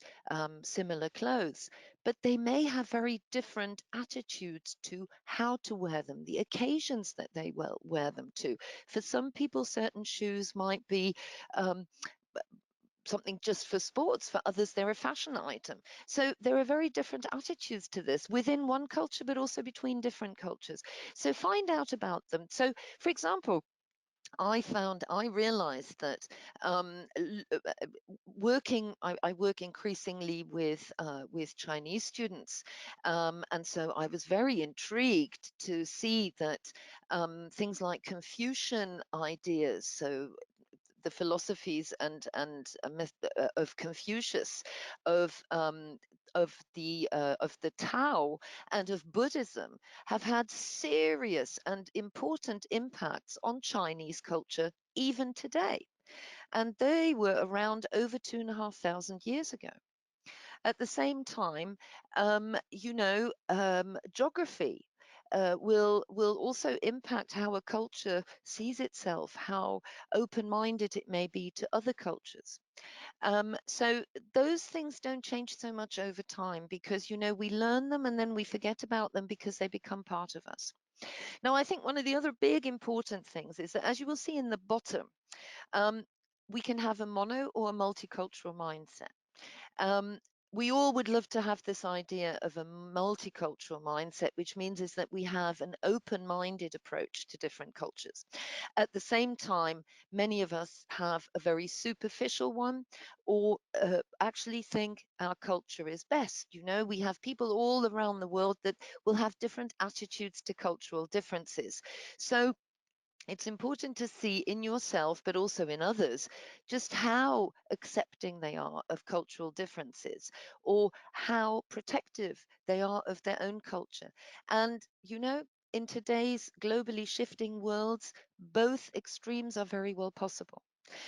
similar clothes, but they may have very different attitudes to how to wear them, the occasions that they will wear them to. For some people, certain shoes might be something just for sports. For others, they're a fashion item. So there are very different attitudes to this within one culture, but also between different cultures. So find out about them. So, for example, I realized that I work increasingly with Chinese students, and so I was very intrigued to see that things like Confucian ideas, so the philosophies and of Confucius, of the Tao and of Buddhism have had serious and important impacts on Chinese culture even today. And they were around over 2,500 years ago. At the same time, geography will also impact how a culture sees itself, how open-minded it may be to other cultures. So those things don't change so much over time because, we learn them and then we forget about them because they become part of us. Now, I think one of the other big important things is that, as you will see in the bottom, we can have a mono or a multicultural mindset. Um, we all would love to have this idea of a multicultural mindset, which means is that we have an open-minded approach to different cultures. At the same time, many of us have a very superficial one, or actually think our culture is best. We have people all around the world that will have different attitudes to cultural differences. So it's important to see in yourself, but also in others, just how accepting they are of cultural differences or how protective they are of their own culture. And, in today's globally shifting worlds, both extremes are very well possible.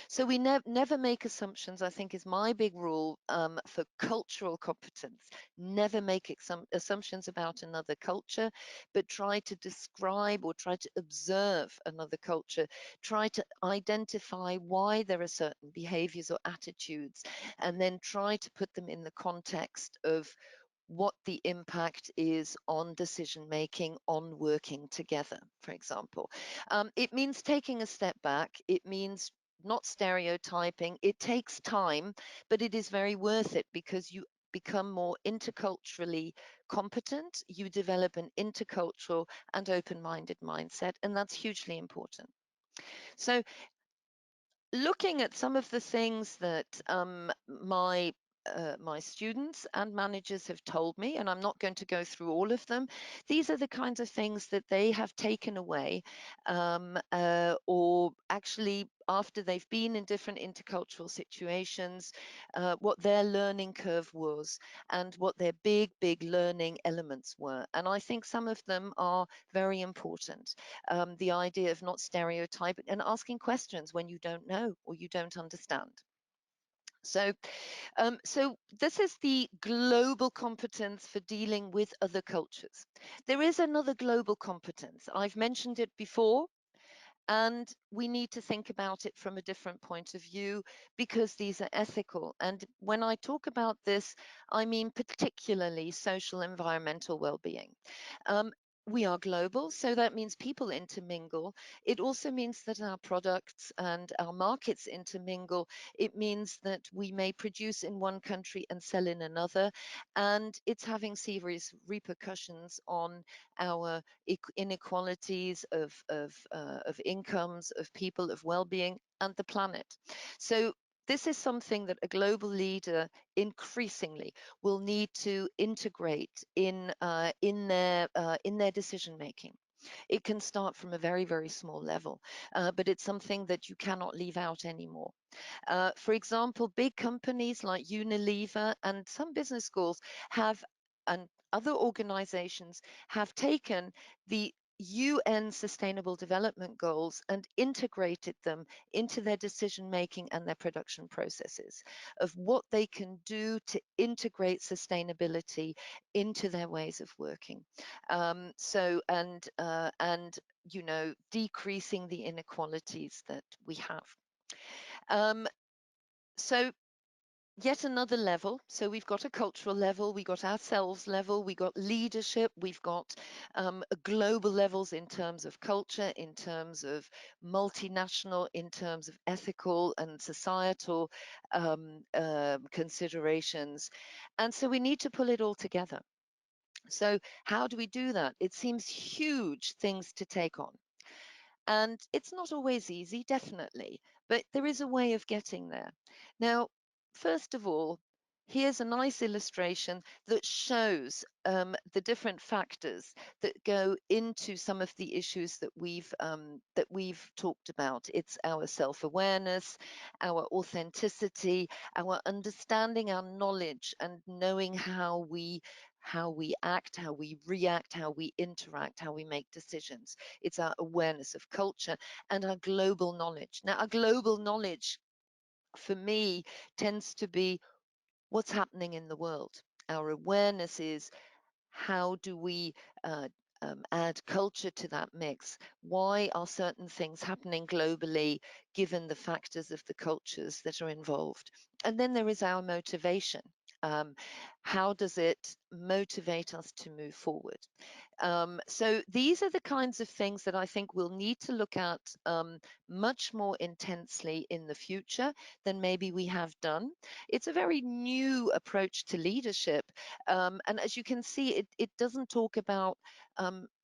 So we never make assumptions, I think, is my big rule for cultural competence. Never make assumptions about another culture, but try to describe or try to observe another culture. Try to identify why there are certain behaviors or attitudes, and then try to put them in the context of what the impact is on decision making, on working together, for example. It means taking a step back. It means not stereotyping. It takes time, but it is very worth it because you become more interculturally competent. You develop an intercultural and open-minded mindset, and that's hugely important. So looking at some of the things that my students and managers have told me, and I'm not going to go through all of them, these are the kinds of things that they have taken away, or actually after they've been in different intercultural situations, what their learning curve was and what their big learning elements were. And I think some of them are very important. The idea of not stereotyping and asking questions when you don't know or you don't understand. So this is the global competence for dealing with other cultures. There is another global competence. I've mentioned it before, and we need to think about it from a different point of view because these are ethical. And when I talk about this, I mean particularly social environmental well-being. We are global, so that means people intermingle. It also means that our products and our markets intermingle. It means that we may produce in one country and sell in another, and it's having serious repercussions on our inequalities of incomes, of people, of well-being, and the planet. So this is something that a global leader increasingly will need to integrate in their decision making. It can start from a very small level, but it's something that you cannot leave out anymore. For example, big companies like Unilever and some business schools have, and other organizations have taken the UN Sustainable Development Goals and integrated them into their decision making and their production processes of what they can do to integrate sustainability into their ways of working. Decreasing the inequalities that we have. So yet another level. So we've got a cultural level, we got ourselves level, we got leadership, we've got global levels in terms of culture, in terms of multinational, in terms of ethical and societal considerations. And so we need to pull it all together. So how do we do that? It seems huge things to take on. And it's not always easy, definitely, but there is a way of getting there. Now, first of all, here's a nice illustration that shows the different factors that go into some of the issues that we've talked about. It's our self-awareness, our authenticity, our understanding, our knowledge, and knowing how we act, how we react, how we interact, how we make decisions. It's our awareness of culture and our global knowledge. Now, our global knowledge, for me, tends to be what's happening in the world. Our awareness is, how do we add culture to that mix? Why are certain things happening globally, given the factors of the cultures that are involved? And then there is our motivation. How does it motivate us to move forward? So these are the kinds of things that I think we'll need to look at much more intensely in the future than maybe we have done. It's a very new approach to leadership. And as you can see, it doesn't talk about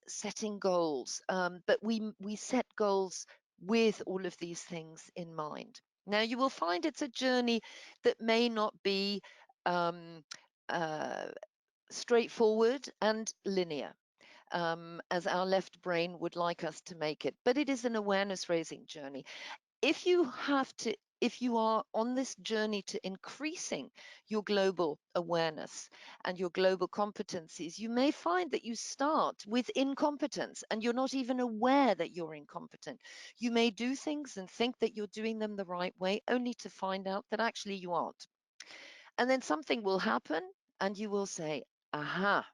setting goals, but we set goals with all of these things in mind. Now, you will find it's a journey that may not be uh, straightforward and linear, as our left brain would like us to make it, but it is an awareness raising journey. If you are on this journey to increasing your global awareness and your global competencies, you may find that you start with incompetence and you're not even aware that you're incompetent. You may do things and think that you're doing them the right way, only to find out that actually you aren't. And then something will happen and you will say, aha,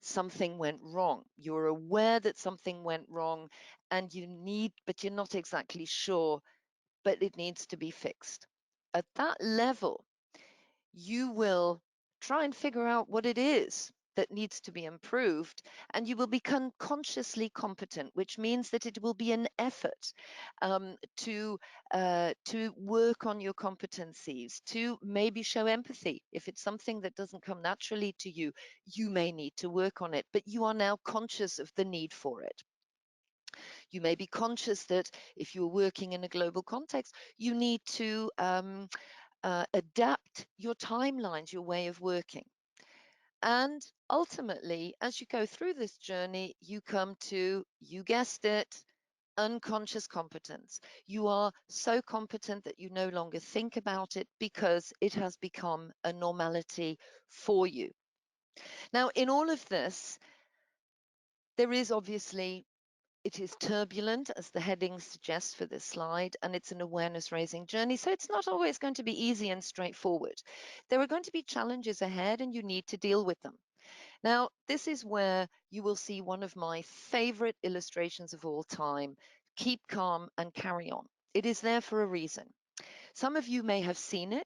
something went wrong. You're aware that something went wrong and but you're not exactly sure, but it needs to be fixed. At that level, you will try and figure out what it is that needs to be improved, and you will become consciously competent, which means that it will be an effort to work on your competencies, to maybe show empathy. If it's something that doesn't come naturally to you, you may need to work on it, but you are now conscious of the need for it. You may be conscious that if you're working in a global context, you need to adapt your timelines, your way of working. And ultimately, as you go through this journey, you come to, you guessed it, unconscious competence. You are so competent that you no longer think about it because it has become a normality for you. Now, in all of this, there is obviously, it is turbulent, as the heading suggests for this slide, and it's an awareness raising journey. So it's not always going to be easy and straightforward. There are going to be challenges ahead and you need to deal with them. Now, this is where you will see one of my favorite illustrations of all time: keep calm and carry on. It is there for a reason. Some of you may have seen it.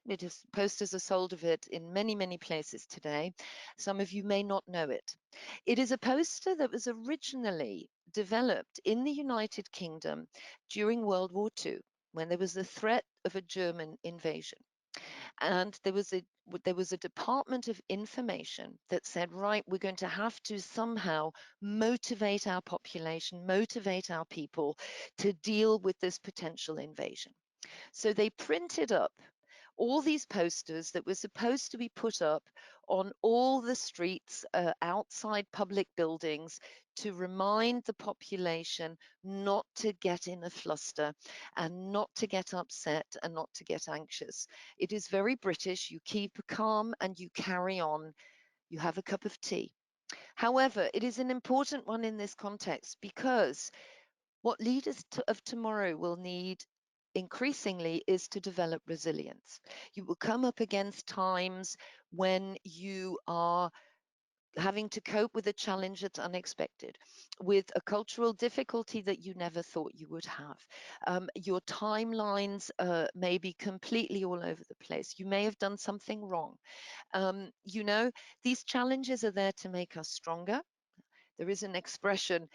Posters are sold of it in many, many places today. Some of you may not know it. It is a poster that was originally developed in the United Kingdom during World War II, when there was the threat of a German invasion. And there was a Department of Information that said, right, we're going to have to somehow motivate our population, motivate our people to deal with this potential invasion. So they printed up all these posters that were supposed to be put up on all the streets outside public buildings to remind the population not to get in a fluster and not to get upset and not to get anxious. It is very British. You keep calm and you carry on. You have a cup of tea. However, it is an important one in this context because what leaders of tomorrow will need increasingly is to develop resilience. You will come up against times when you are having to cope with a challenge that's unexpected, with a cultural difficulty that you never thought you would have. Your timelines may be completely all over the place. You may have done something wrong. You know, these challenges are there to make us stronger. There is an expression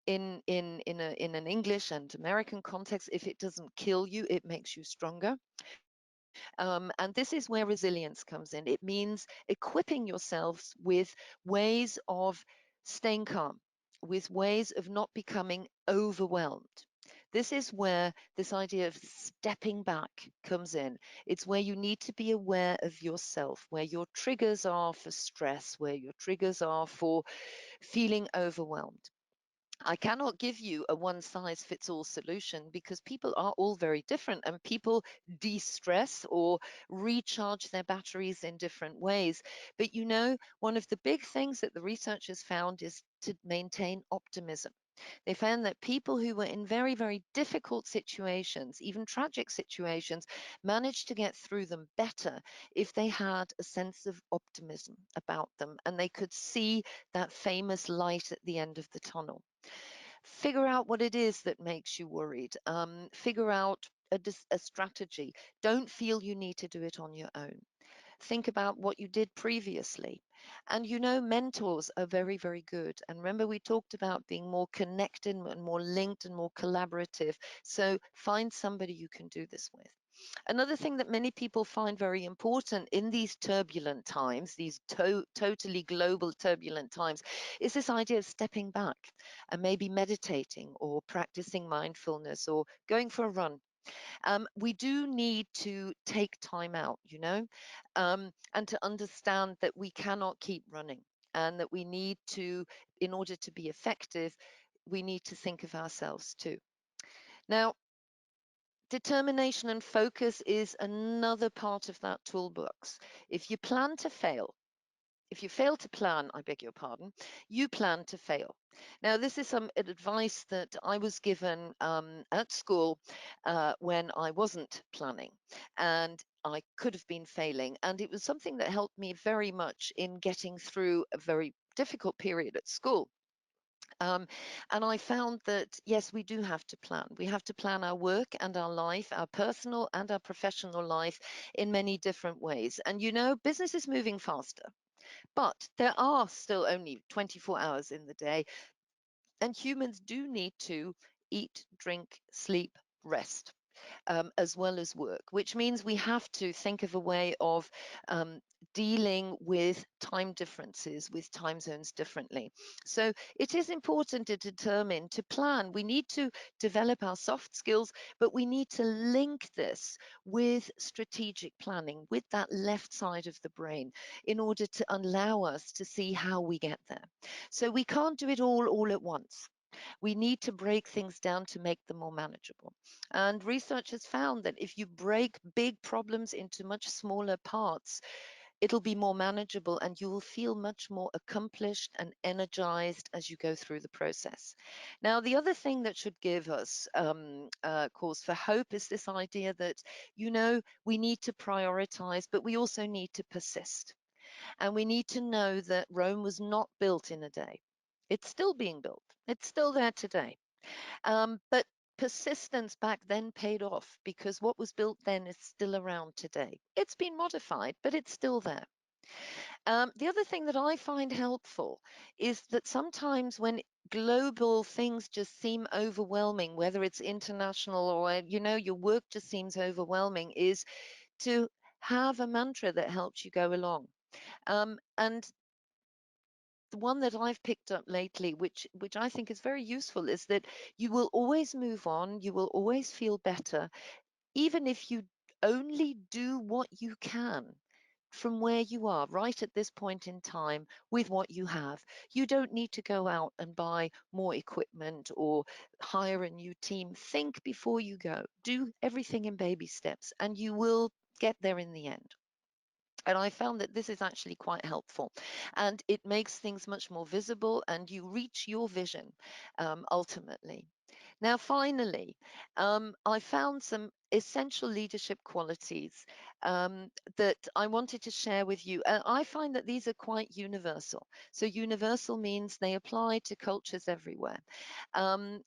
in an English and American context: if it doesn't kill you, it makes you stronger. And this is where resilience comes in. It means equipping yourselves with ways of staying calm, with ways of not becoming overwhelmed. This is where this idea of stepping back comes in. It's where you need to be aware of yourself, where your triggers are for stress, where your triggers are for feeling overwhelmed. I cannot give you a one size fits all solution because people are all very different and people de stress or recharge their batteries in different ways. But you know, one of the big things that the researchers found is to maintain optimism. They found that people who were in very, very difficult situations, even tragic situations, managed to get through them better if they had a sense of optimism about them and they could see that famous light at the end of the tunnel. Figure out what it is that makes you worried. Figure out a strategy. Don't feel you need to do it on your own. Think about what you did previously. And mentors are very, very good. And remember, we talked about being more connected and more linked and more collaborative. So find somebody you can do this with. Another thing that many people find very important in these turbulent times, these totally global turbulent times, is this idea of stepping back and maybe meditating or practicing mindfulness or going for a run. We do need to take time out, and to understand that we cannot keep running and that we need to, in order to be effective, we need to think of ourselves too. Now, determination and focus is another part of that toolbox. If you plan to fail, if you fail to plan, I beg your pardon, you plan to fail. Now, this is some advice that I was given at school when I wasn't planning, and I could have been failing. And it was something that helped me very much in getting through a very difficult period at school. And I found that, yes, we do have to plan. We have to plan our work and our life, our personal and our professional life in many different ways. And business is moving faster. But there are still only 24 hours in the day, and humans do need to eat, drink, sleep, rest. As well as work, which means we have to think of a way of dealing with time differences, with time zones differently. So it is important to determine, to plan. We need to develop our soft skills, but we need to link this with strategic planning, with that left side of the brain, in order to allow us to see how we get there. So we can't do it all at once. We need to break things down to make them more manageable. And research has found that if you break big problems into much smaller parts, it'll be more manageable and you will feel much more accomplished and energized as you go through the process. Now, the other thing that should give us cause for hope is this idea that, we need to prioritize, but we also need to persist. And we need to know that Rome was not built in a day. It's still being built. It's still there today. But persistence back then paid off because what was built then is still around today. It's been modified, but it's still there. The other thing that I find helpful is that sometimes when global things just seem overwhelming, whether it's international or, your work just seems overwhelming, is to have a mantra that helps you go along. And the one that I've picked up lately, which I think is very useful, is that you will always move on, you will always feel better, even if you only do what you can from where you are right at this point in time with what you have. You don't need to go out and buy more equipment or hire a new team. Think before you go. Do everything in baby steps, and you will get there in the end. And I found that this is actually quite helpful, and it makes things much more visible and you reach your vision ultimately. Now, finally, I found some essential leadership qualities that I wanted to share with you. I find that these are quite universal. So universal means they apply to cultures everywhere. Um,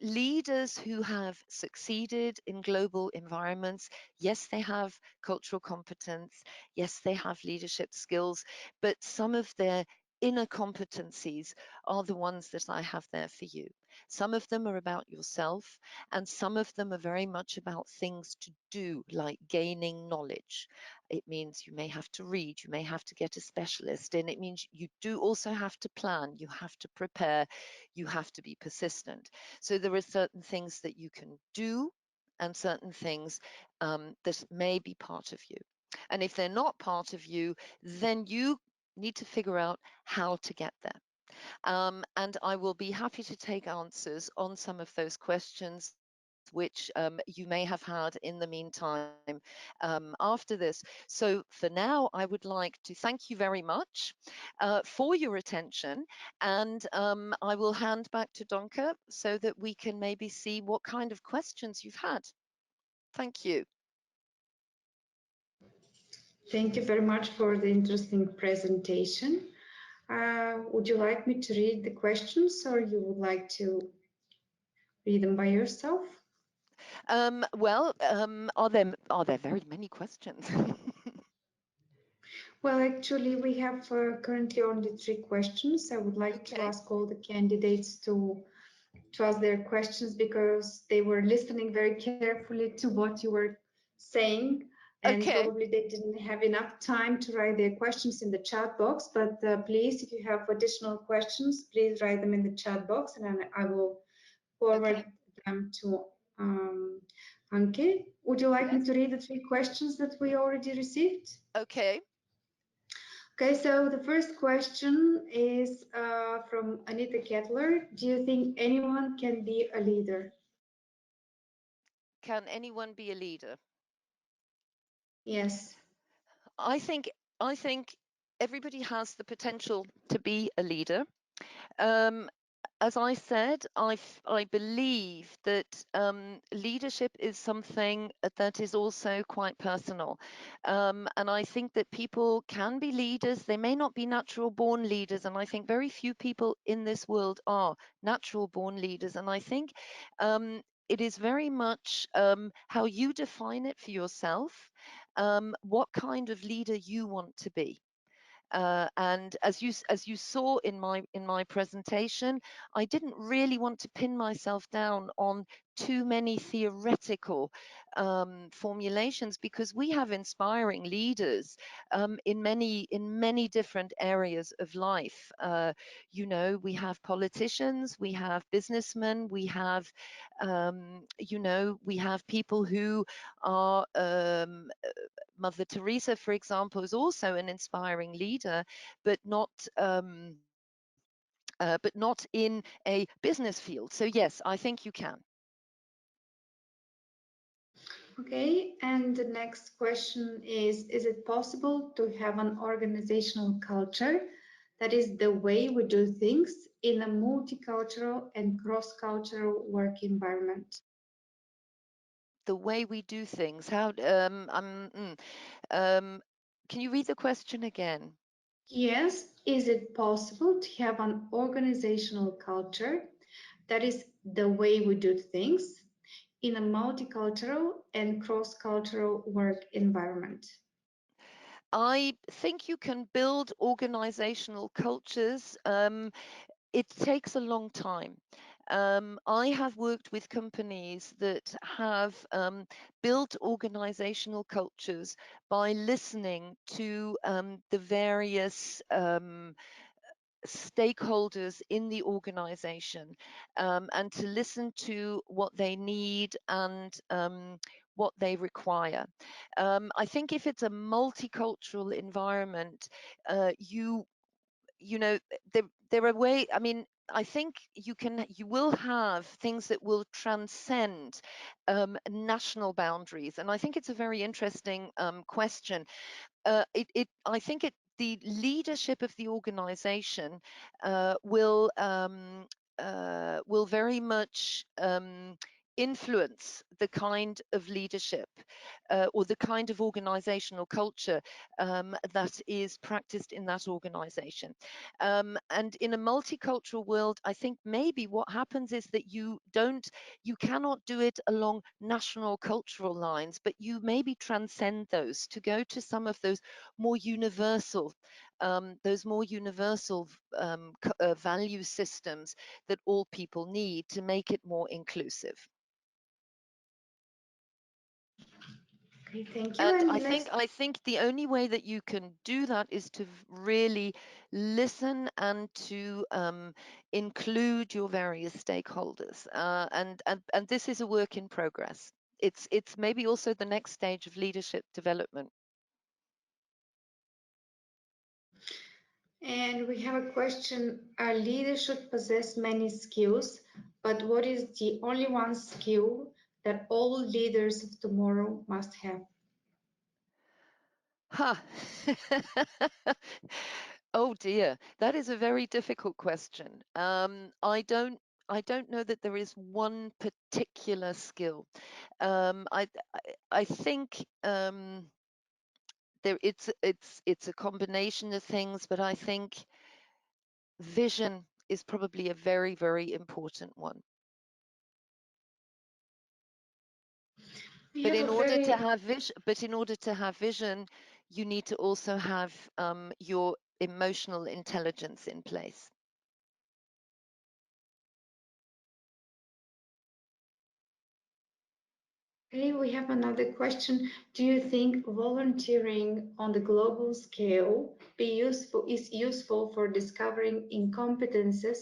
Leaders who have succeeded in global environments, yes, they have cultural competence, yes, they have leadership skills, but some of their inner competencies are the ones that I have there for you. Some of them are about yourself, and some of them are very much about things to do, like gaining knowledge. It means you may have to read, you may have to get a specialist, and it means you do also have to plan, you have to prepare, you have to be persistent. So there are certain things that you can do and certain things that may be part of you. And if they're not part of you, then you need to figure out how to get there. And I will be happy to take answers on some of those questions which you may have had in the meantime after this. So for now, I would like to thank you very much for your attention, and I will hand back to Donke so that we can maybe see what kind of questions you've had. Thank you. Thank you very much for the interesting presentation. Would you like me to read the questions, or you would like to read them by yourself? Well, are there very many questions? Well, actually, we have currently only 3 questions. I would like to ask all the candidates to ask their questions, because they were listening very carefully to what you were saying, and probably they didn't have enough time to write their questions in the chat box. But please, if you have additional questions, please write them in the chat box, and I will forward them to Anke. Would you like me to read the 3 questions that we already received? Okay. Okay, so the first question is from Anita Kettler. Do you think anyone can be a leader? Can anyone be a leader? Yes. I think everybody has the potential to be a leader. As I said, I believe that leadership is something that is also quite personal. And I think that people can be leaders. They may not be natural born leaders. And I think very few people in this world are natural born leaders. And I think it is very much how you define it for yourself, what kind of leader you want to be. And as you saw in my presentation, I didn't really want to pin myself down on too many theoretical formulations, because we have inspiring leaders in many different areas of life. You know, we have politicians, we have businessmen, we have you know, we have people who are Mother Teresa, for example, is also an inspiring leader, but not in a business field. So yes, I think you can. Okay, and the next question is it possible to have an organizational culture that is the way we do things in a multicultural and cross-cultural work environment? The way we do things. Can you read the question again? Yes, is it possible to have an organizational culture that is the way we do things in a multicultural and cross-cultural work environment? I think you can build organizational cultures. It takes a long time. I have worked with companies that have built organizational cultures by listening to the various stakeholders in the organization, and to listen to what they need and what they require. I think if it's a multicultural environment, you know, there are ways. I mean, I think you will have things that will transcend national boundaries, and I think it's a very interesting question. I think the leadership of the organization will very much influence the kind of leadership or the kind of organizational culture that is practiced in that organization. And in a multicultural world, I think maybe what happens is that you cannot do it along national cultural lines, but you maybe transcend those to go to some of those more universal value systems that all people need to make it more inclusive. Okay, thank you. And And I think the only way that you can do that is to really listen and to include your various stakeholders. And this is a work in progress. It's maybe also the next stage of leadership development. And we have a question. A leader should possess many skills, but what is the only one skill that all leaders of tomorrow must have? Huh. Oh dear, that is a very difficult question. I don't know that there is one particular skill. I think it's a combination of things, but I think vision is probably a very, very important one. We But have in a order to very have vision, you need to also have your emotional intelligence in place. Hey, we have another question. Do you think volunteering on the global scale is useful for discovering incompetences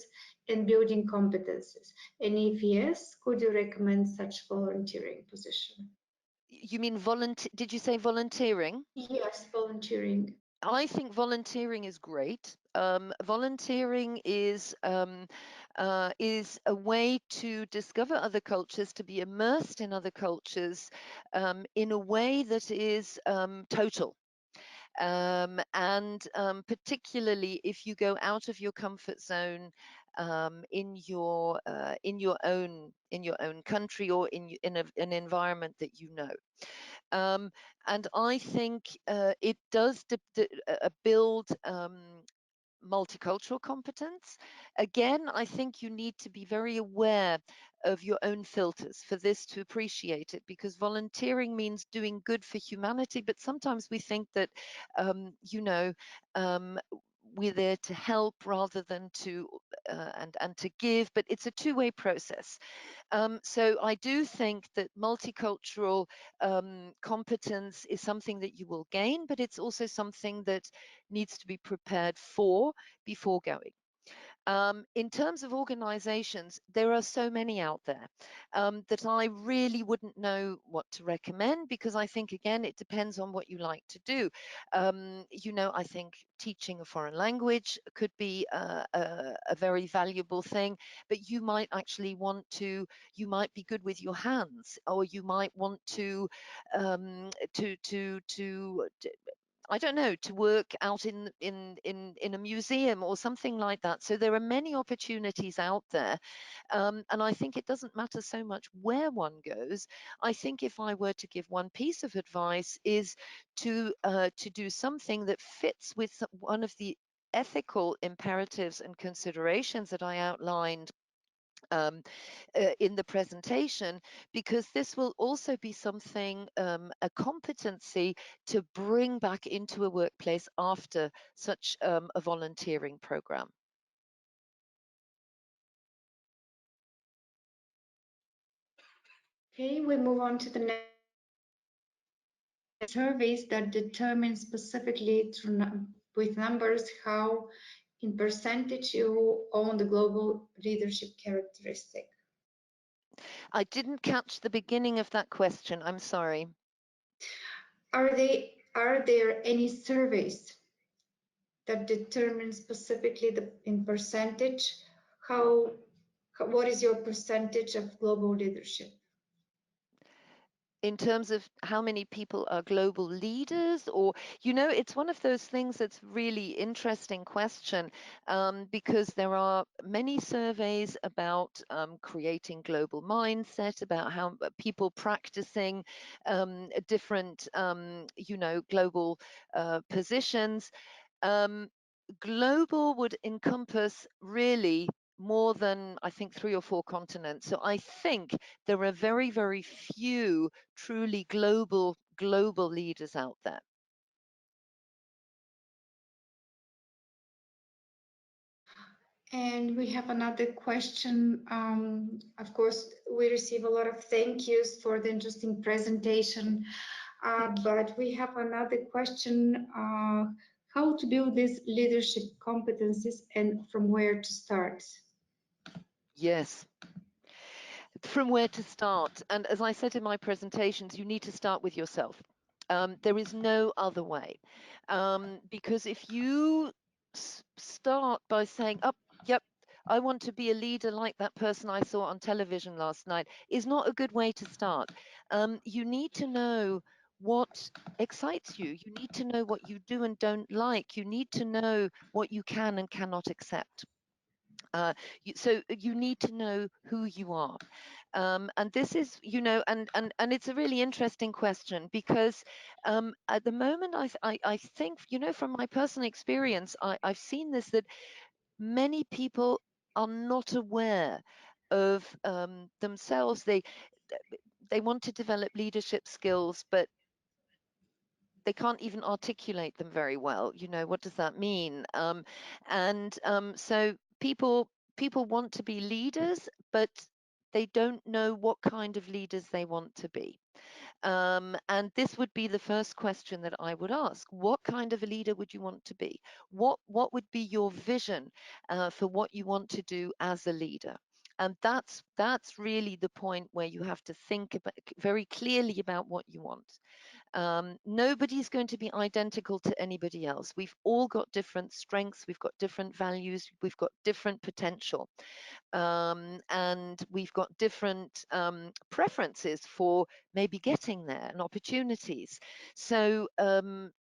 and building competences? And if yes, could you recommend such volunteering position? You mean did you say volunteering? Yes, volunteering. I think volunteering is great. Volunteering is a way to discover other cultures, to be immersed in other cultures in a way that is total. And particularly if you go out of your comfort zone in your own country or in an environment that you know. And I think it does build multicultural competence. Again, I think you need to be very aware of your own filters for this to appreciate it, because volunteering means doing good for humanity, but sometimes we think that, you know, um, we're there to help rather than to and to give, but it's a two-way process. So I do think that multicultural competence is something that you will gain, but it's also something that needs to be prepared for before going. In terms of organizations, there are so many out there that I really wouldn't know what to recommend, because I think, again, it depends on what you like to do. I think teaching a foreign language could be a very valuable thing, but you might actually you might be good with your hands, or you might want to um, to I don't know, to work out in a museum or something like that. So there are many opportunities out there, and I think it doesn't matter so much where one goes. I think if I were to give one piece of advice, is to do something that fits with one of the ethical imperatives and considerations that I outlined um, in the presentation, because this will also be something, a competency to bring back into a workplace after such a volunteering program. Okay, we move on to the next. Surveys that determine specifically with numbers how in percentage you own the global leadership characteristic. I didn't catch the beginning of that question. I'm sorry. Are there any surveys that determine specifically in percentage what is your percentage of global leadership? In terms of how many people are global leaders, or, it's one of those things that's really interesting question, because there are many surveys about creating global mindset, about how people practicing different, global positions. Um, Global would encompass really more than, I think, 3 or 4 continents. So I think there are very, very few truly global leaders out there. And we have another question. Of course, we receive a lot of thank yous for the interesting presentation, but we have another question. How to build these leadership competencies and from where to start? Yes. From where to start? And as I said in my presentations, you need to start with yourself. There is no other way. Because if you start by saying, oh, yep, I want to be a leader like that person I saw on television last night, is not a good way to start. You need to know what excites you. You need to know what you do and don't like. You need to know what you can and cannot accept. So you need to know who you are. And this is, and it's a really interesting question, because at the moment, I think, from my personal experience, I've seen this, that many people are not aware of themselves. They want to develop leadership skills, but they can't even articulate them very well. What does that mean? So people want to be leaders, but they don't know what kind of leaders they want to be. And this would be the first question that I would ask. What kind of a leader would you want to be? What would be your vision for what you want to do as a leader? And that's really the point where you have to think about, very clearly, about what you want. Nobody's going to be identical to anybody else. We've all got different strengths, we've got different values, we've got different potential, and we've got different preferences for maybe getting there and opportunities. So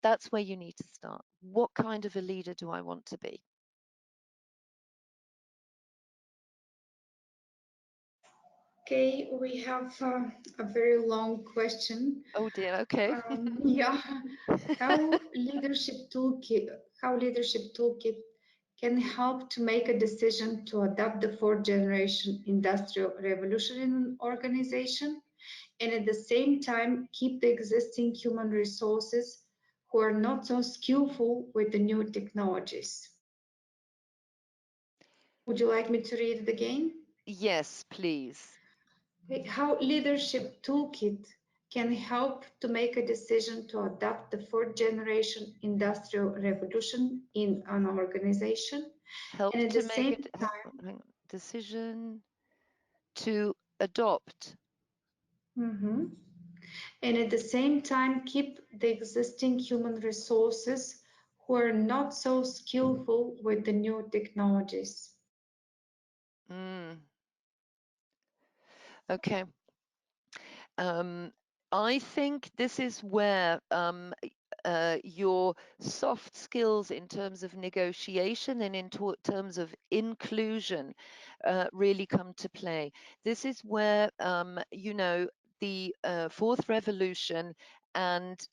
that's where you need to start. What kind of a leader do I want to be? Okay, we have a very long question. Oh dear, okay. Yeah, how leadership toolkit, how leadership toolkit can help to make a decision to adapt the fourth generation industrial revolution in an organization, and at the same time keep the existing human resources who are not so skillful with the new technologies. Would you like me to read it again? Yes, please. How leadership toolkit can help to make a decision to adopt the fourth generation industrial revolution in an organization, Help and at the to make same a time, hang on, decision to adopt. mhm, and at the same time keep the existing human resources who are not so skillful with the new technologies. Okay. I think this is where your soft skills in terms of negotiation and in terms of inclusion really come to play. This is where, the fourth revolution and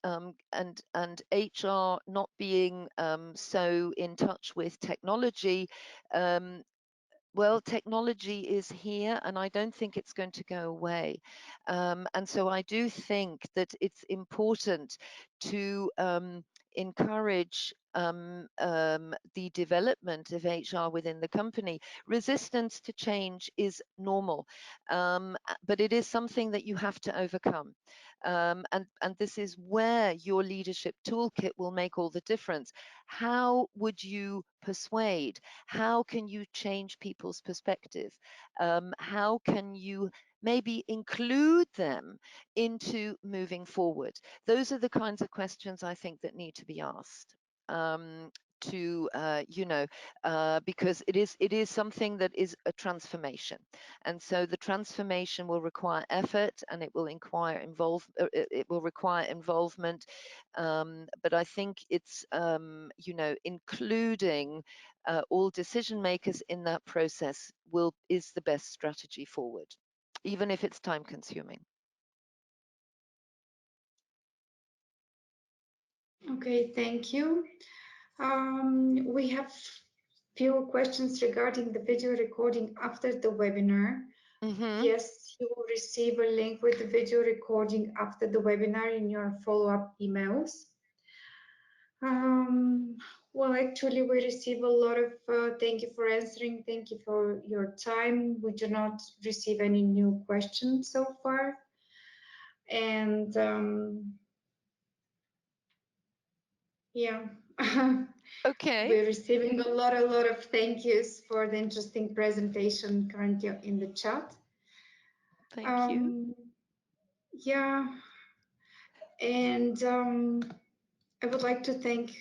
HR not being so in touch with technology. Well, technology is here, and I don't think it's going to go away. And so I do think that it's important to encourage the development of HR within the company. Resistance to change is normal, but it is something that you have to overcome. And this is where your leadership toolkit will make all the difference. How would you persuade? How can you change people's perspective? How can you maybe include them into moving forward? Those are the kinds of questions I think that need to be asked. Because it is something that is a transformation, and so the transformation will require effort, and it will require involvement. But I think it's including all decision makers in that process is the best strategy forward, even if it's time consuming. Okay, thank you. We have few questions regarding the video recording after the webinar. Yes, you will receive a link with the video recording after the webinar in your follow-up emails. Well, actually, we receive a lot of thank you for answering. Thank you for your time. We do not receive any new questions so far. And yeah. Okay. We're receiving a lot of thank yous for the interesting presentation currently in the chat. Thank you. Yeah, and I would like to thank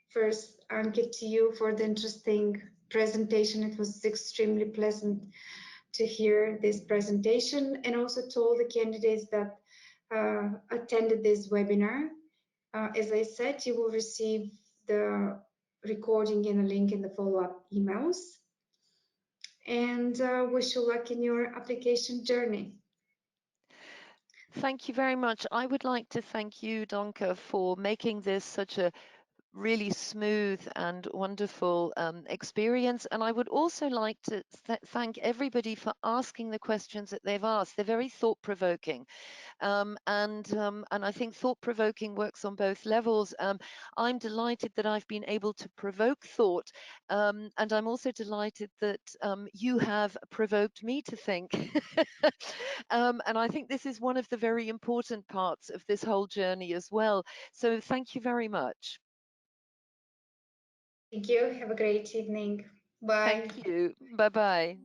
first Anke to you for the interesting presentation. It was extremely pleasant to hear this presentation, and also to all the candidates that attended this webinar. As I said, you will receive the recording and a link in the follow-up emails. And wish you luck in your application journey. Thank you very much. I would like to thank you, Donka, for making this such a really smooth and wonderful experience. And I would also like to thank everybody for asking the questions that they've asked. They're very thought-provoking. And I think thought-provoking works on both levels. I'm delighted that I've been able to provoke thought, and I'm also delighted that you have provoked me to think. And I think this is one of the very important parts of this whole journey as well. So thank you very much. Thank you. Have a great evening. Bye. Thank you. Bye-bye.